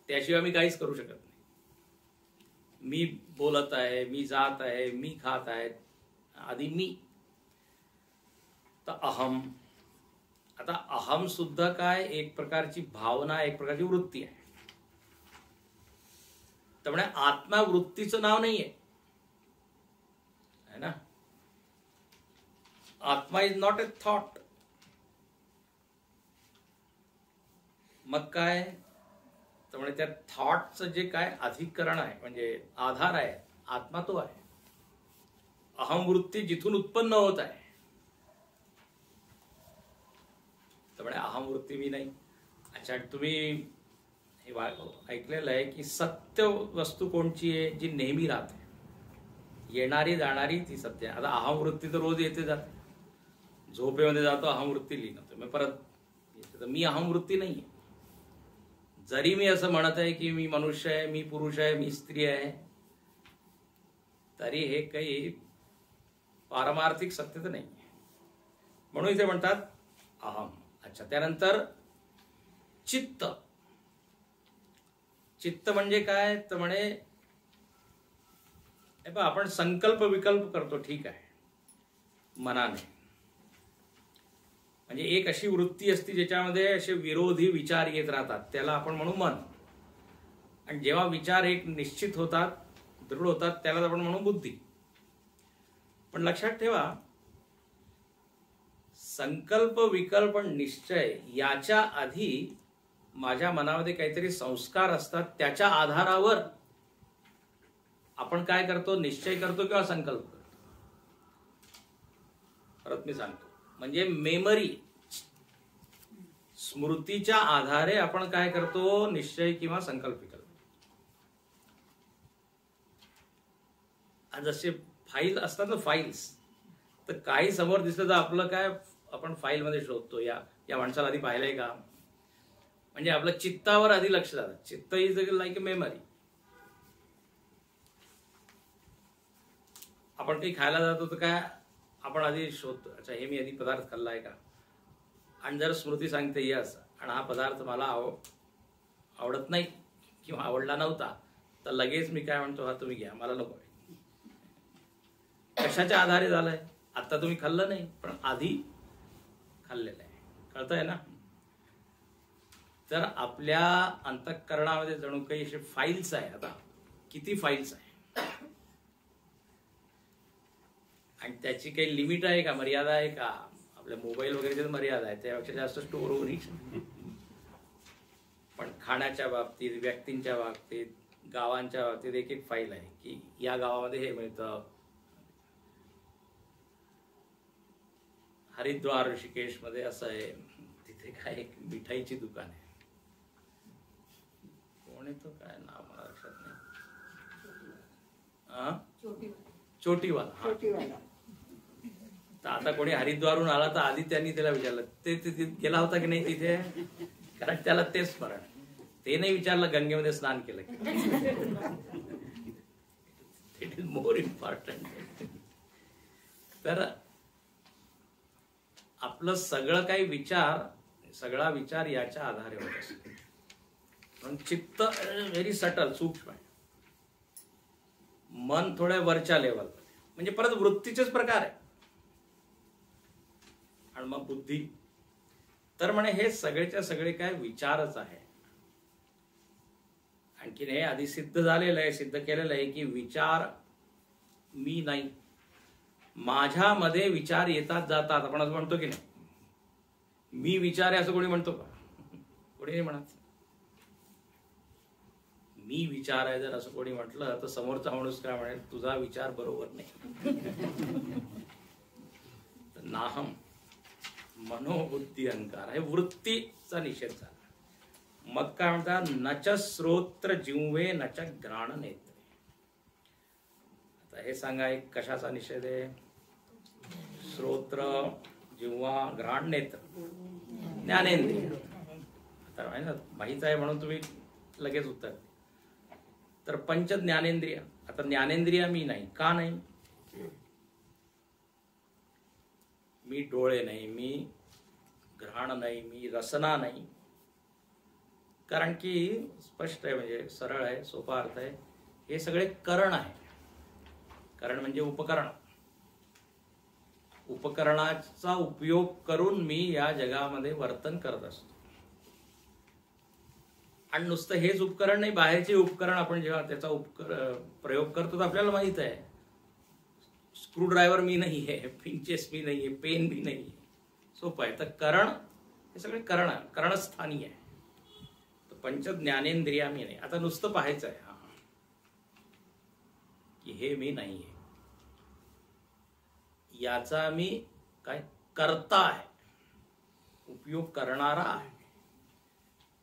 त्याशिवाय मी काहीच करू शकत नाही. मी बोलत आहे, मी जात आहे, मी खात आहे, आधी मी. तर अहम. आता अहम सुद्धा काय? एक प्रकारची भावना, एक प्रकारची वृत्ती आहे. त्यामुळे आत्मा वृत्तीचं नाव नाहीये, है ना. आत्मा इज नॉट ए थॉट. मग काय? त्यामुळे त्या थॉटचं जे काय अधिकरण आहे, म्हणजे आधार आहे, आत्मा तो आहे. अहम वृत्ती जिथून उत्पन्न होत आहे, त्यामुळे अहम वृत्ती मी नाही. अच्छा, तुम्ही हे ऐकलेलं आहे की सत्य वस्तू कोणची आहे? जी नेहमी राहते, येणारी जाणारी ती सत्य. आता अहम वृत्ती तर रोज येते जाते. झोपेमध्ये जातो, अहम वृत्ती लिहितो, मी परत येते. तर मी अहम वृत्ती नाहीये. जरी मी असं म्हणत आहे की मी मनुष्य आहे, मी पुरुष आहे, मी स्त्री आहे, तरी हे काही पारमार्थिक सत्य तर नाही. म्हणून इथे म्हणतात अहम. अच्छा, त्यानंतर चित्त. चित्त म्हणजे काय? तर म्हणे आपण संकल्प विकल्प करतो, ठीक आहे, मनाने. म्हणजे एक अशी वृत्ती असते ज्याच्यामध्ये असे विरोधी विचार येत राहतात, त्याला आपण म्हणू मन. आणि जेव्हा विचार एक निश्चित होतात, दृढ होतात, त्याला आपण म्हणू बुद्धी. पण लक्षात ठेवा, संकल्प विकल्प निश्चय याच्या आधी माझ्या मनामध्ये काहीतरी संस्कार असतात, त्याच्या आधारावर आपण काय करतो? निश्चय करतो किंवा संकल्प करतो. परत मी सांगतो, म्हणजे मेमरी, स्मृतीच्या आधारे आपण काय करतो? निश्चय किंवा संकल्प करतो. जसे फाईल असतात ना, फाईल्स, तर काही समोर दिसलं तर आपलं काय, आपण फाईल मध्ये शोधतो, या माणसाला आधी पाहिलंय का. म्हणजे आपलं चित्तावर आधी लक्ष जातं. चित्त इज लाईक अ मेमरी. आपण काही खायला जातो तर काय, आपण आधी शोधतो, अच्छा हे मी आधी पदार्थ खाल्लाय का. आणि जर स्मृती सांगते यस, आणि हा पदार्थ मला आवडत नाही किंवा आवडला नव्हता, तर लगेच मी काय म्हणतो, हा तुम्ही घ्या, मला नको. कशाच्या आधारे झालंय? आता तुम्ही खाल्लं नाही, पण आधी खाल्लेलं आहे. कळतंय ना. तर आपल्या अंतःकरणामध्ये जणू काही असे फाईल्स आहे. आता किती फाईल्स आहे, आणि त्याची काही लिमिट आहे का, मर्यादा आहे का? आपल्या मोबाईल वगैरेची मर्यादा आहे, त्यापेक्षा जास्त स्टोअर होऊ नाही. पण खाण्याच्या बाबतीत, व्यक्तींच्या बाबतीत, गावांच्या बाबतीत एक एक फाईल आहे की या गावामध्ये हे मिळतं. हरिद्वार ऋषिकेश मध्ये असं आहे, तिथे काय एक मिठाईची दुकान आहे, कोण आहे तो, काय नाव मला लक्षात नाही, छोटीवाला. तर आता कोणी हरिद्वारहून आला तर आधी त्यांनी त्याला विचारलं, ते गेला होता की नाही तिथे, कारण त्याला तेच स्मरण. ते नाही विचारलं गंगेमध्ये स्नान केलं की. It is more important. तर आपलं सगळं काही सगळा विचार याच्या आधारे होत असतो. पण चित्त व्हेरी सटल, सूक्ष्म आहे. मन थोड्या वरच्या लेवल, म्हणजे परत वृत्तीचेच प्रकार आहे. आणि मग बुद्धी. तर म्हणे हे सगळेच्या सगळे काय विचारच आहे. आणखीन हे आधी सिद्ध झालेलं आहे, सिद्ध केलेलं आहे की विचार मी नाही. माझ्यामध्ये विचार येतात जातात, आपण असं म्हणतो की नाही? मी विचार आहे असं कोणी म्हणतो का? कोणी नाही म्हणत. मी विचार आहे जर असं कोणी म्हटलं तर समोरचा माणूस काय म्हणेल, तुझा विचार बरोबर नाही. नाहम मनोबुद्धी अहंकार हे वृत्तीचा निषेध झाला. मग काय म्हणतात, नच श्रोत्र जिव्हे नच घ्राण नेत्रे. आता हे सांगा, एक कशाचा निषेध आहे? श्रोत्र, जिव्हा, घ्राण, नेत्र, ज्ञानेंद्रिय. आता आहे ना, माहीत आहे म्हणून तुम्ही लगेच उत्तर. तर पंच ज्ञानेंद्रिय. आता ज्ञानेंद्रिय मी नाही. का नाही? मी डोळे नाही, मी घ्राण नाही, मी रसना नाही. कारण की स्पष्ट आहे, म्हणजे सरळ आहे, सोपा अर्थ आहे. हे सगळे करण आहे. करण म्हणजे उपकरण. उपकरणाचा उपयोग करून मी या जगामध्ये वर्तन करत असतो. आणि नुसतं हेच उपकरण नाही, बाहेरचे उपकरण आपण जेव्हा त्याचा प्रयोग करतो तर आपल्याला माहित आहे, स्क्रू ड्रायव्हर मी नाही आहे, पिंचेस मी नाही आहे, पेन मी नाही आहे. सोपं आहे. तर करण हे सगळे करणस्थानी आहे. तर पंच ज्ञानेंद्रिया मी नाही. आता नुसतं पाहायचं आहे की हे मी नाही आहे, याचा मी काय करता आहे, उपयोग करणारा आहे.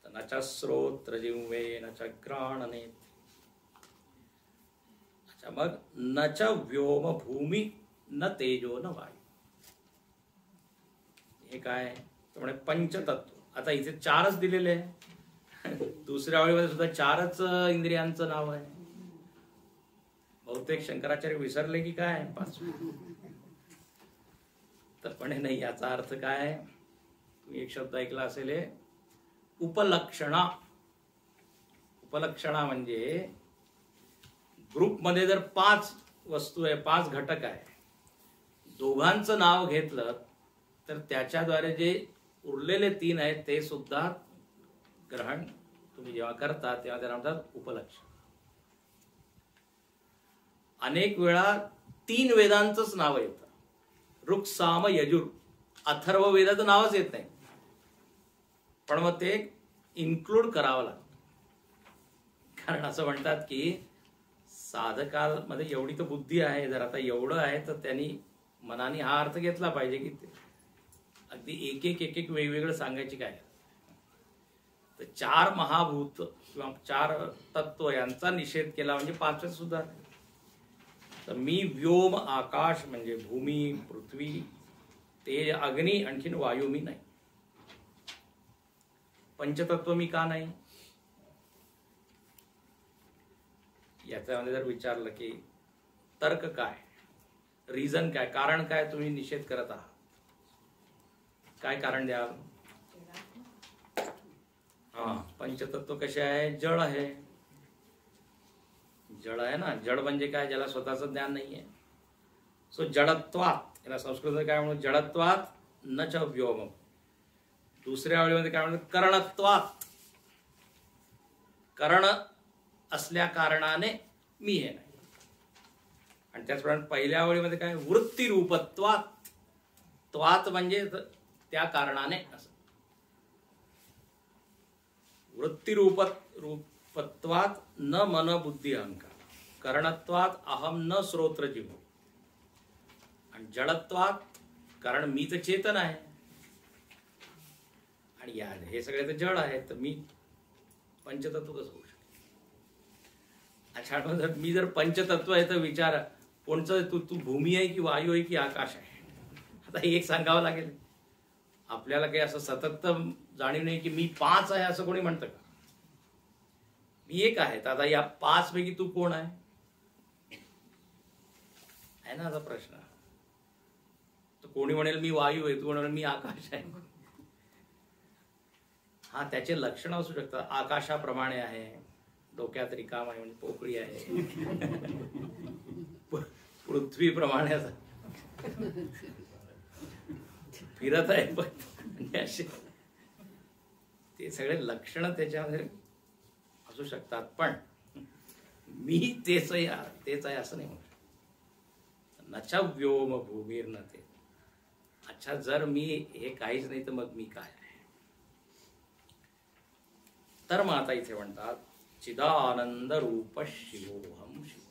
न च श्रोत्र जिव्हे न च घ्राण नेत्रे. अच्छा, मग न च व्योम भूमी न तेजो न वायू. हे काय? तर म्हणे पंचतत्व. आता इथे चारच दिलेले आहे. दुसऱ्या ओळीमध्ये सुद्धा चारच इंद्रियांचं नाव आहे. बहुतेक शंकराचार्य विसरले की काय पाच. तर पण नाही, याचा अर्थ काय? तुम्ही एक शब्द ऐकला असेल, उपलक्षणा. उपलक्षणा म्हणजे ग्रुपमध्ये जर 5 वस्तू आहे, 5 घटक आहे, दोघांचं नाव घेतलं तर त्याच्याद्वारे जे उरलेले 3 आहेत ते सुद्धा ग्रहण तुम्ही जेव्हा करता तेव्हा त्याला म्हणतात उपलक्षण. अनेक वेळा 3 वेदांचंच नाव येतं. ऋक्, साम, यजुर. अथर्व वेदाचं नावच येत नाही, पण मग ते इन्क्लूड करावं लागतं. कारण असं म्हणतात की साधकामध्ये एवढी तर बुद्धी आहे, जर आता एवढं आहे तर त्यांनी मनाने हा अर्थ घेतला पाहिजे की अगदी एक एक वेगवेगळं सांगायची काय. तर 4 महाभूत किंवा 4 तत्व यांचा निषेध केला म्हणजे 5वें सुद्धा. तर मी व्योम, आकाश म्हणजे भूमी, पृथ्वी, तेज, अग्नी, आणखीन वायू मी नाही. पंचतत्व मी का नाही? याच्यामध्ये जर विचारलं की तर्क काय, रिझन काय, कारण काय तुम्ही निषेध करत आहात, काय कारण द्याल? पंचतत्व कसे आहे? जड आहे. जड आहे ना. जड म्हणजे काय? ज्याला स्वतःचं ज्ञान नाहीये. सो जडत्वात, याला संस्कृत काय म्हणून? जडत्वात न च व्योम. दुसऱ्या ओळीमध्ये काय म्हणतात? करणत्वात. करण असल्या कारणाने मी हे नाही. आणि त्याचप्रमाणे पहिल्या ओळीमध्ये काय? वृत्तीरूपत्वात. त्वात म्हणजे त्या कारणाने असं. वृत्तीरूपत्वात न मन बुद्धी अहंकार. करणत्वात अहम न श्रोत्र जिव्ह. आणि जडत्वात, कारण मी तर चेतन आहे आणि हे सगळे तर जड आहे, तर मी पंचतत्व कसं होऊ शकते? अच्छा, मी जर पंचतत्व आहे तर विचार कोणचं? तू भूमी आहे की वायू आहे की आकाश आहे? आता एक सांगावं लागेल. आपल्याला काही असं सतत जाणीव नाही की मी 5 आहे असं कोणी म्हणतं का? मी एक आहे. तर आता या 5 पैकी तू कोण आहे ना आता प्रश्न. तर कोणी म्हणेल मी वायू आहे, तू म्हणेल मी आकाश आहे. हा, त्याचे लक्षण असू शकतात. आकाशाप्रमाणे आहे, डोक्यात रिकाम आहे म्हणजे पोकळी आहे, पृथ्वीप्रमाणे फिरत आहे, पण असे ते सगळे लक्षण त्याच्यामध्ये असू शकतात. पण मी तेच आहे असं नाही म्हणू शकत. न च व्योम भूमीर्न ते. अच्छा, जर मी हे काहीच नाही तर मग मी काय आहे? तर मग आता इथे म्हणतात चिदानंद रूप शिवोहम शिव.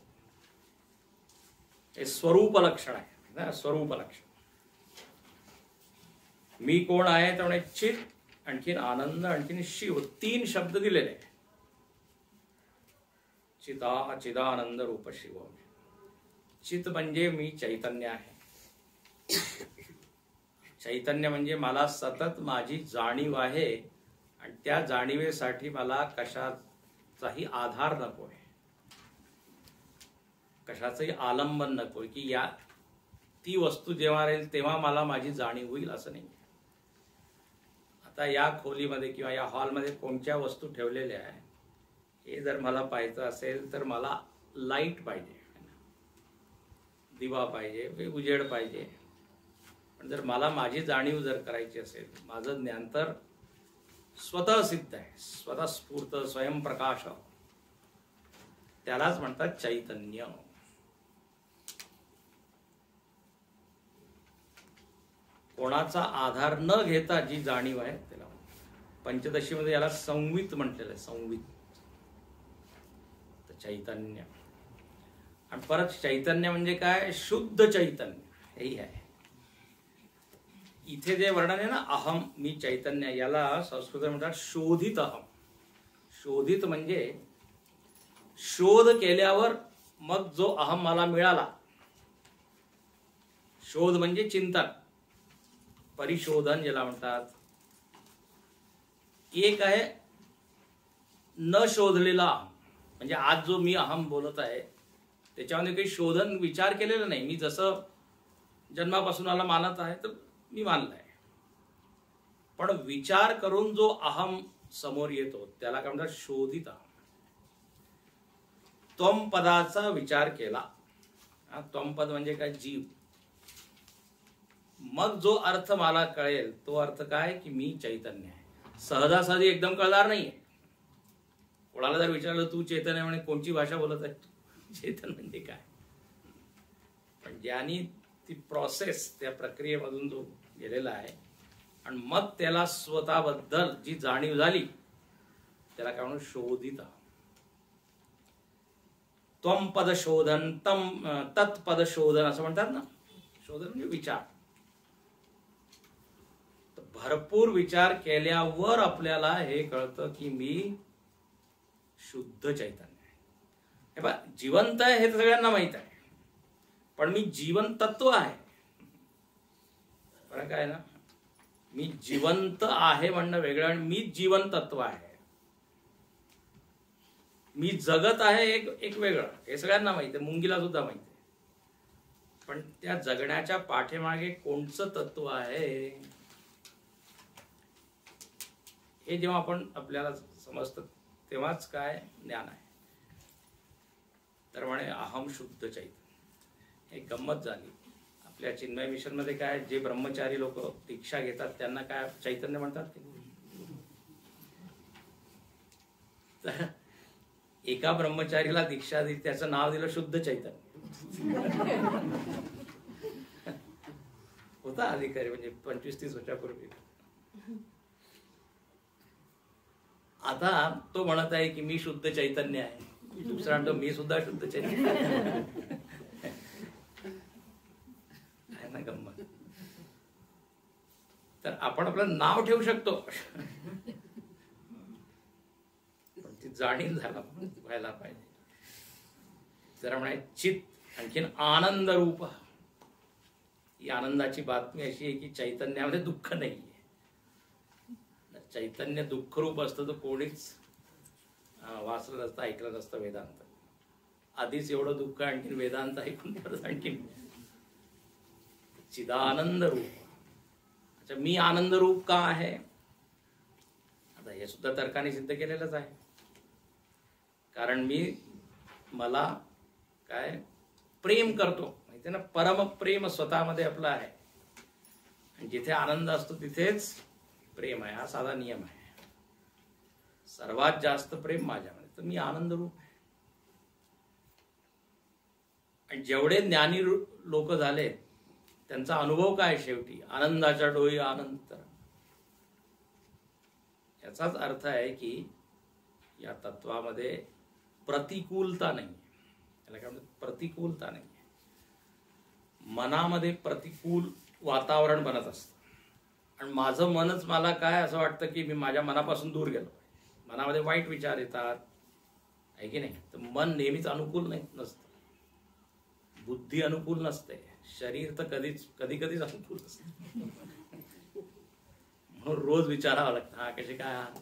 हे स्वरूप लक्षण आहे ना, स्वरूप लक्षण. मी कोण आहे तर म्हणे चित, आणखीन आनंद, आणखीन शिव, 3 शब्द दिलेले आहे. चिदानंद रूप शिव. चित म्हणजे मी चैतन्य आहे. चैतन्य म्हणजे मला सतत माझी जाणीव आहे आणि त्या जाणीवेसाठी मला कशाचाही आधार नकोय, कशाचंही आलंबन नकोय की ती वस्तू जेव्हा राहील तेव्हा मला माझी जाणीव होईल असं नाही. आता या खोलीमध्ये किंवा या हॉलमध्ये कोणत्या वस्तू ठेवलेल्या आहे हे जर मला पाहायचं असेल तर मला लाईट पाहिजे, दिवा पाहिजे, उजेड पाहिजे. पण जर मला माझी जाणीव जर करायची असेल, माझं ज्ञान तर स्वतः सिद्ध आहे, स्वतःस्फूर्त स्वयंप्रकाश, त्यालाच म्हणतात चैतन्य. कोणाचा आधार न घेता जी जाणीव आहे त्याला पंचदशीमध्ये याला संवित म्हटलेलं आहे. संवित तर चैतन्य. आणि परत चैतन्य म्हणजे काय? शुद्ध चैतन्य हेही आहे. इथे जे वर्णन आहे ना, अहम, मी चैतन्य, याला संस्कृत म्हणतात शोधित अहम. शोधित म्हणजे शोध केल्यावर मग जो अहम मला मिळाला. शोध म्हणजे चिंतन, परिशोधन ज्याला म्हणतात. एक आहे न शोधलेला अहम, म्हणजे आज जो मी अहम बोलत आहे त्याच्यामध्ये काही शोधन विचार केलेला नाही. मी जसं जन्मापासून मला मानत आहे तर मी मानलाय. पण विचार करून जो अहम समोर येतो त्याला काय म्हणतात? शोधित अहम. त्वम पदाचा विचार केला. त्वम पद म्हणजे काय? जीव. मग जो अर्थ मला कळेल तो अर्थ काय? की मी चैतन्य आहे. सहजासहजी एकदम कळणार नाहीये. कोणाला जर विचारलं तू चैतन्य म्हणे, कोणची भाषा बोलत आहे? चैतन्य म्हणजे काय? पण ज्यांनी ती प्रोसेस, त्या प्रक्रियेमधून जो गेलेला आहे आणि मग त्याला स्वतःबद्दल जी जाणीव झाली त्याला काय म्हणून? शोधित. त्वम पद शोधन, तत्पद शोधन असं म्हणतात ना. शोधन म्हणजे विचार. भरपूर विचार केल्यावर आपल्याला हे कळतं की मी शुद्ध चैतन्य आहे. हे बघा, जिवंत आहे हे तर सगळ्यांना माहित आहे, पण मी जीवन तत्व आहे. बरं काय ना, मी जिवंत आहे म्हणणं वेगळं आणि मी जीवन तत्व आहे. मी जगत आहे एक वेगळं. हे सगळ्यांना माहिती आहे, मुंगीला सुद्धा माहिती आहे. पण त्या जगण्याच्या पाठीमागे कोणचं तत्व आहे हे जेव्हा आपण आपल्याला समजतं तेव्हाच काय ज्ञान आहे. तर म्हणे अहम शुद्ध चैतन्य. हे गंमत झाली. आपल्या चिन्मय मिशन मध्ये काय, जे ब्रह्मचारी लोक दीक्षा घेतात त्यांना काय चैतन्य म्हणतात. तर एका ब्रह्मचारीला दीक्षा दिली, त्याचं नाव दिलं शुद्ध चैतन्य. होता अधिकारी, म्हणजे 25-30 वर्षापूर्वी. आता तो म्हणत आहे की मी शुद्ध चैतन्य आहे. दुसरा म्हणतो मी सुद्धा शुद्ध चैतन्य आहे ना. गंमत. तर आपण आपलं नाव ठेवू शकतो, पण ती जाणीव व्हायला पाहिजे. जरा म्हणाय चित, आणखीन आनंद रूप. ही आनंदाची बातमी अशी आहे की चैतन्यामध्ये दुःख नाहीये. चैतन्य दुःखरूप असतं तर कोणीच वाचलं नसतं, ऐकलं नसतं वेदांत. आधीच एवढं दुःख, आणखीन वेदांत ऐकून परत आणखीन चिदानंद रूप. अच्छा, मी आनंद रूप का आहे? आता हे सुद्धा तर्काने सिद्ध केलेलंच आहे. कारण मला काय प्रेम करतो, माहिती ना, परम प्रेम स्वतःमध्ये आपलं आहे. आणि जिथे आनंद असतो तिथेच प्रेम आहे. हा साधा नियम आहे. सर्वात जास्त प्रेम माझ्यामध्ये, तर मी आनंद रूप आहे. आणि जेवढे ज्ञानी लोक झाले त्यांचा अनुभव काय? शेवटी आनंदाच्या डोई आनंद. याचाच अर्थ आहे की या तत्वामध्ये प्रतिकूलता नाही. त्याला काय म्हणतात? प्रतिकूलता नाही. मनामध्ये प्रतिकूल वातावरण बनत असतं आणि माझं मनच मला काय असं वाटतं की मी माझ्या मनापासून दूर गेलो. मनामध्ये वाईट विचार येतात, आहे की नाही? तर मन नेहमीच अनुकूल नाही नसतं. बुद्धी अनुकूल नसते, शरीर तर कधी कधीच अनुकूल असते. म्हणून रोज विचारावं लागतं, हा कसे काय आहात?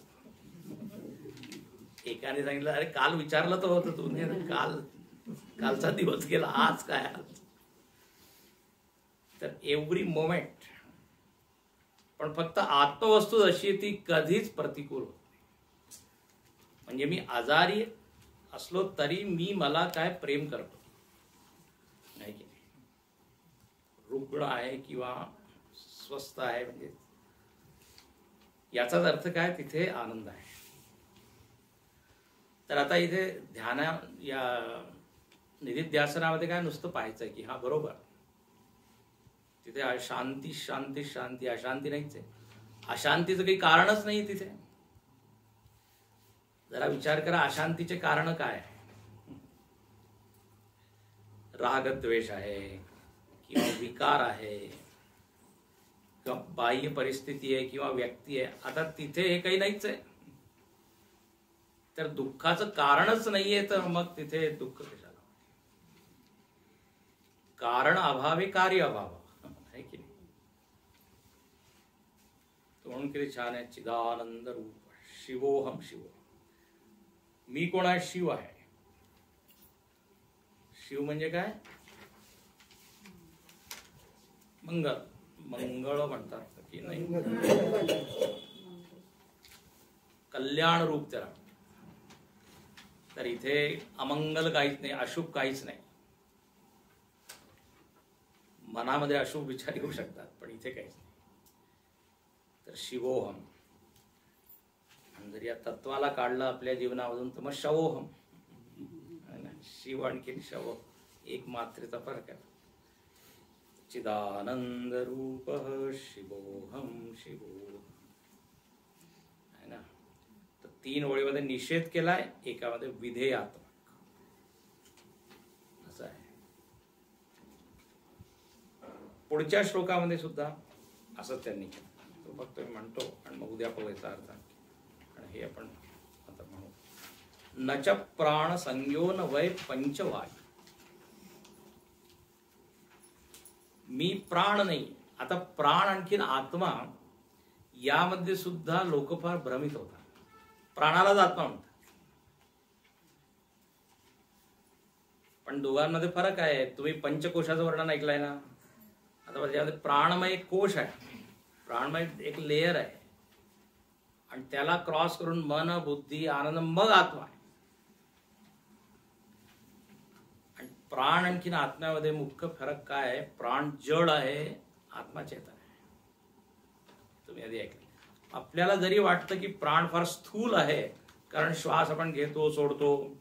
एकाने सांगितलं, अरे काल विचारलं तर होतं तू, कालचा दिवस गेला, आज काय आहात? तर एव्हरी मोमेंट. पण फक्त आत्मवस्तू अशी ती कधीच प्रतिकूल होत नाही. म्हणजे मी आजारी असलो तरी मी मला काय प्रेम करतो, नाही की नाही? रुग्ण आहे किंवा स्वस्थ आहे म्हणजे याचाच अर्थ काय? तिथे आनंद आहे. तर आता इथे या निधिध्यासनामध्ये काय नुसतं पाहायचंय की हा बरोबर, तिथे शांती शांती शांती, अशांती नाहीच आहे. अशांतीचं काही कारणच नाही तिथे. जरा विचार करा, अशांतीचे कारण काय? रागद्वेष आहे किंवा विकार आहे किंवा बाह्य परिस्थिती आहे किंवा व्यक्ती आहे. आता तिथे हे काही नाहीच आहे. तर दुःखाचं कारणच नाहीये, तर मग तिथे दुःख कशाला? कारण अभावे कार्य अभाव, आहे की नाही? म्हणून किती छान आहे, चिदानंद रूप शिवोहम शिव. मी कोण आहे? शिव आहे. शिव म्हणजे काय? मंगळ. मंगळ म्हणतात की नाही? कल्याण रूप त्याला. तर इथे अमंगल काहीच नाही, अशुभ काहीच नाही. मनामध्ये अशुभ विचार येऊ शकतात, पण इथे काहीच नाही. तर शिवोहम. आणि जर या तत्वाला काढलं आपल्या जीवनामधून तर मग शवोहम. शिव आणखीन शव एक मात्रेचा फरक आहे. चिदानंद रूप शिवोहम शिवोहम, है ना? तर 3 ओळीमध्ये निषेध केलाय, एकामध्ये विधेयात्मक असं आहे. पुढच्या श्लोकामध्ये सुद्धा असंच त्यांनी केलं. तो फक्त मी म्हणतो आणि मग उद्या याचा अर्थ. आणि हे आपण आता म्हणू. नच प्राण संज्ञो न वै पंचवायू. मी प्राण नाही. आता प्राण आणखीन आत्मा यामध्ये सुद्धा लोक फार भ्रमित होतात. प्राणालाच आत्मा म्हणतात, पण दोघांमध्ये फरक आहे. तुम्ही पंचकोशाचं वर्णन ऐकलंय ना? आता त्याच्यामध्ये प्राणमय एक कोश आहे, प्राणमय एक लेयर आहे, आणि त्याला क्रॉस करून मन बुद्धी आनंद मग आत्मा आहे. आणि प्राण आणखीन आत्म्यामध्ये मुख्य फरक काय आहे? प्राण जड आहे, आत्मा चेतन आहे. तुम्ही आधी ऐकलं. आपल्याला जरी वाटतं की प्राण फार स्थूल आहे, कारण श्वास आपण घेतो सोडतो,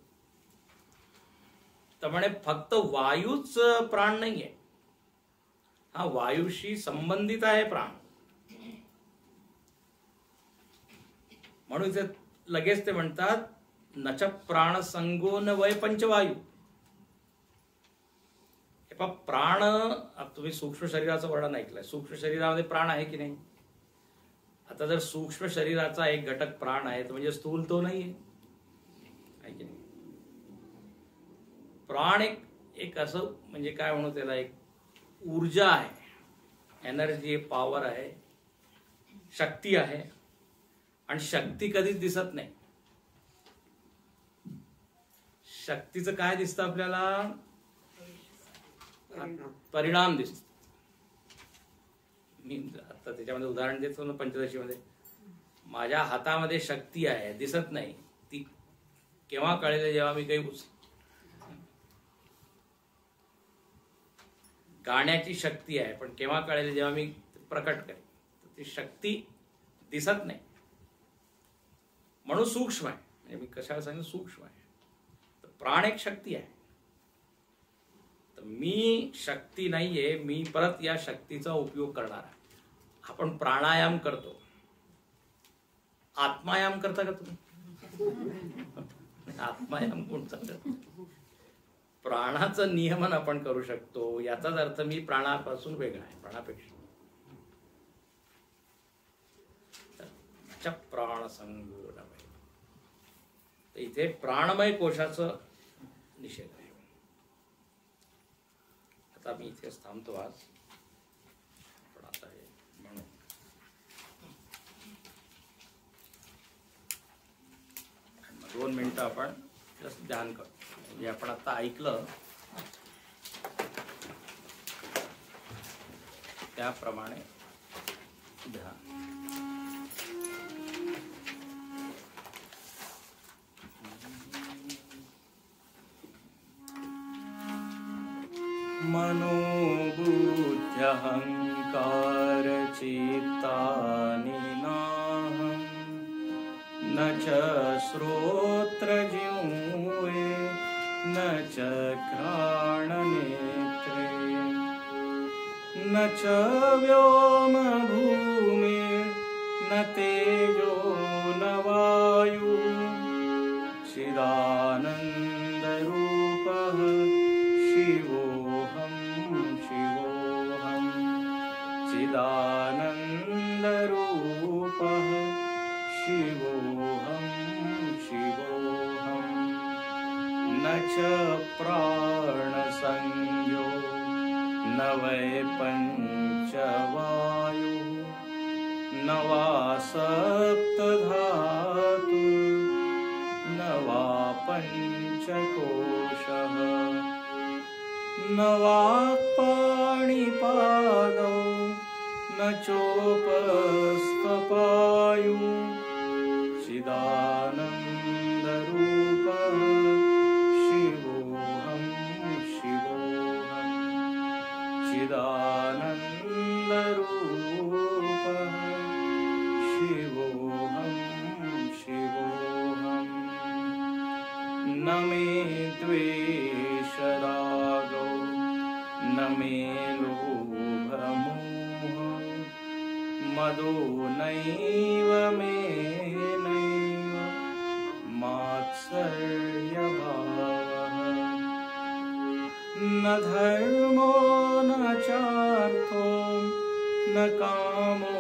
तर म्हणे फक्त वायूच प्राण नाहीये. हा वायूशी संबंधित आहे प्राण. म्हणून लगेच ते म्हणतात नच प्राण संगो न वय पंचवायू. हे प्राण, तुम्ही सूक्ष्म शरीराचं वर्णन ऐकलंय. सूक्ष्म शरीरामध्ये प्राण आहे की नाही? आता जर सूक्ष्म शरीराचा एक घटक प्राण आहे तर म्हणजे स्थूल तो नाहीये, आहे की नाही? प्राण एक असं म्हणजे काय म्हणू त्याला, एक ऊर्जा आहे, एनर्जी, पॉवर आहे, शक्ती आहे. आणि शक्ती कधीच दिसत नाही. शक्तीचं काय दिसतं आपल्याला? परिणाम दिसतो. मी आता त्याच्यामध्ये उदाहरण देतो ना, पंचदशीमध्ये माझ्या हातामध्ये शक्ती आहे, दिसत नाही. ती केव्हा कळेल? जेव्हा मी काही गाण्याची शक्ती आहे, पण केव्हा कळेल? जेव्हा मी प्रकट करेन. ती शक्ती दिसत नाही, म्हणून सूक्ष्म आहे. म्हणजे मी कशाला सांगितलं? सूक्ष्म आहे. तर प्राण एक शक्ती आहे. तर मी शक्ती नाहीये, मी परत या शक्तीचा उपयोग करणार आहे. आपण प्राणायाम करतो, आत्मायाम करता का तुम्ही? आत्मायाम कोणता करतो? प्राणाचं नियमन आपण करू शकतो. याचाच अर्थ मी प्राणापासून वेगळा आहे, प्राणापेक्षा. प्राण संगो नव्हे. तर इथे प्राणमय कोशाचं निषेध आहे. आता मी इथेच थांबतो आज. पण आता हे म्हणून मग 2 मिनिटं आपण जस्ट ध्यान करतो. म्हणजे आपण आता ऐकलं त्याप्रमाणे ध्यान. मनोबुद्ध्यहंकार चित्तानि नाहं न च श्रोत्रजिह्वे न च घ्राणनेत्रे न च व्योम भूमिर्न तेजो न वायु चिदानन्दरूपः शिवोऽहं शिवोऽहं चिदानन्दरूपः शिवोऽहं शिवोऽहं न च प्राणसंज्ञो न वै पञ्चवायुः न वा सप्तधातुर्न वा पञ्चकोशः न वाक्पाणिपादौ न चोपस्थपायुः चिदानन्दरूपः शिवोऽहं शिवोऽहं चिदानन्दरूपः शिवोऽहं शिवोऽहं न मे द्वेषरागौ न मे लोभमोहः मदो नैव मे नैव मात्सर्यभावः न धर्मो न चार्थो न कामो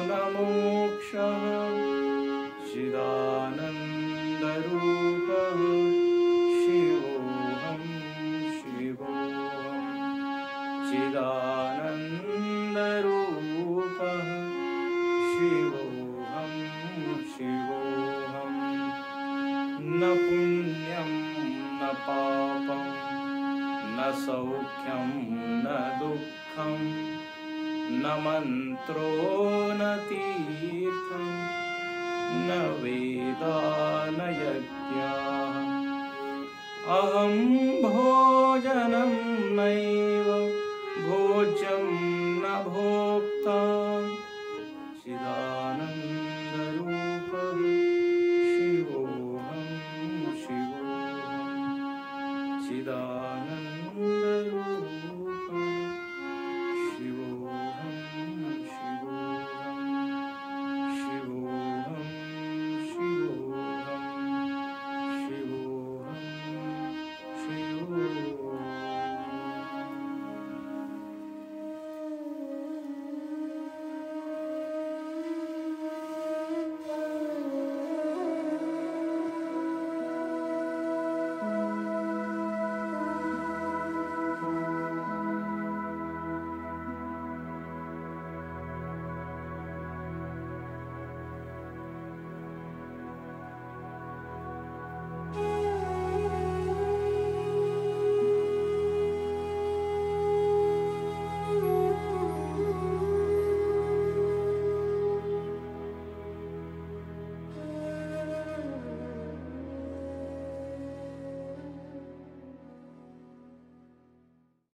न मोक्षः चिदानन्दरूपः शिवोऽहं शिवोऽहं चिदानन्दरूपः शिवोऽहं शिवोऽहं न पुण्यं न पापं न सौख्यं न दुःखं न मन्त्रो न तीर्थं न वेदा न यज्ञाः अहं भोजनं नैव भोज्यं न भोक्ता चिदानन्दरूपः शिवोऽहं शिवोऽहं चिदानन्दरूपः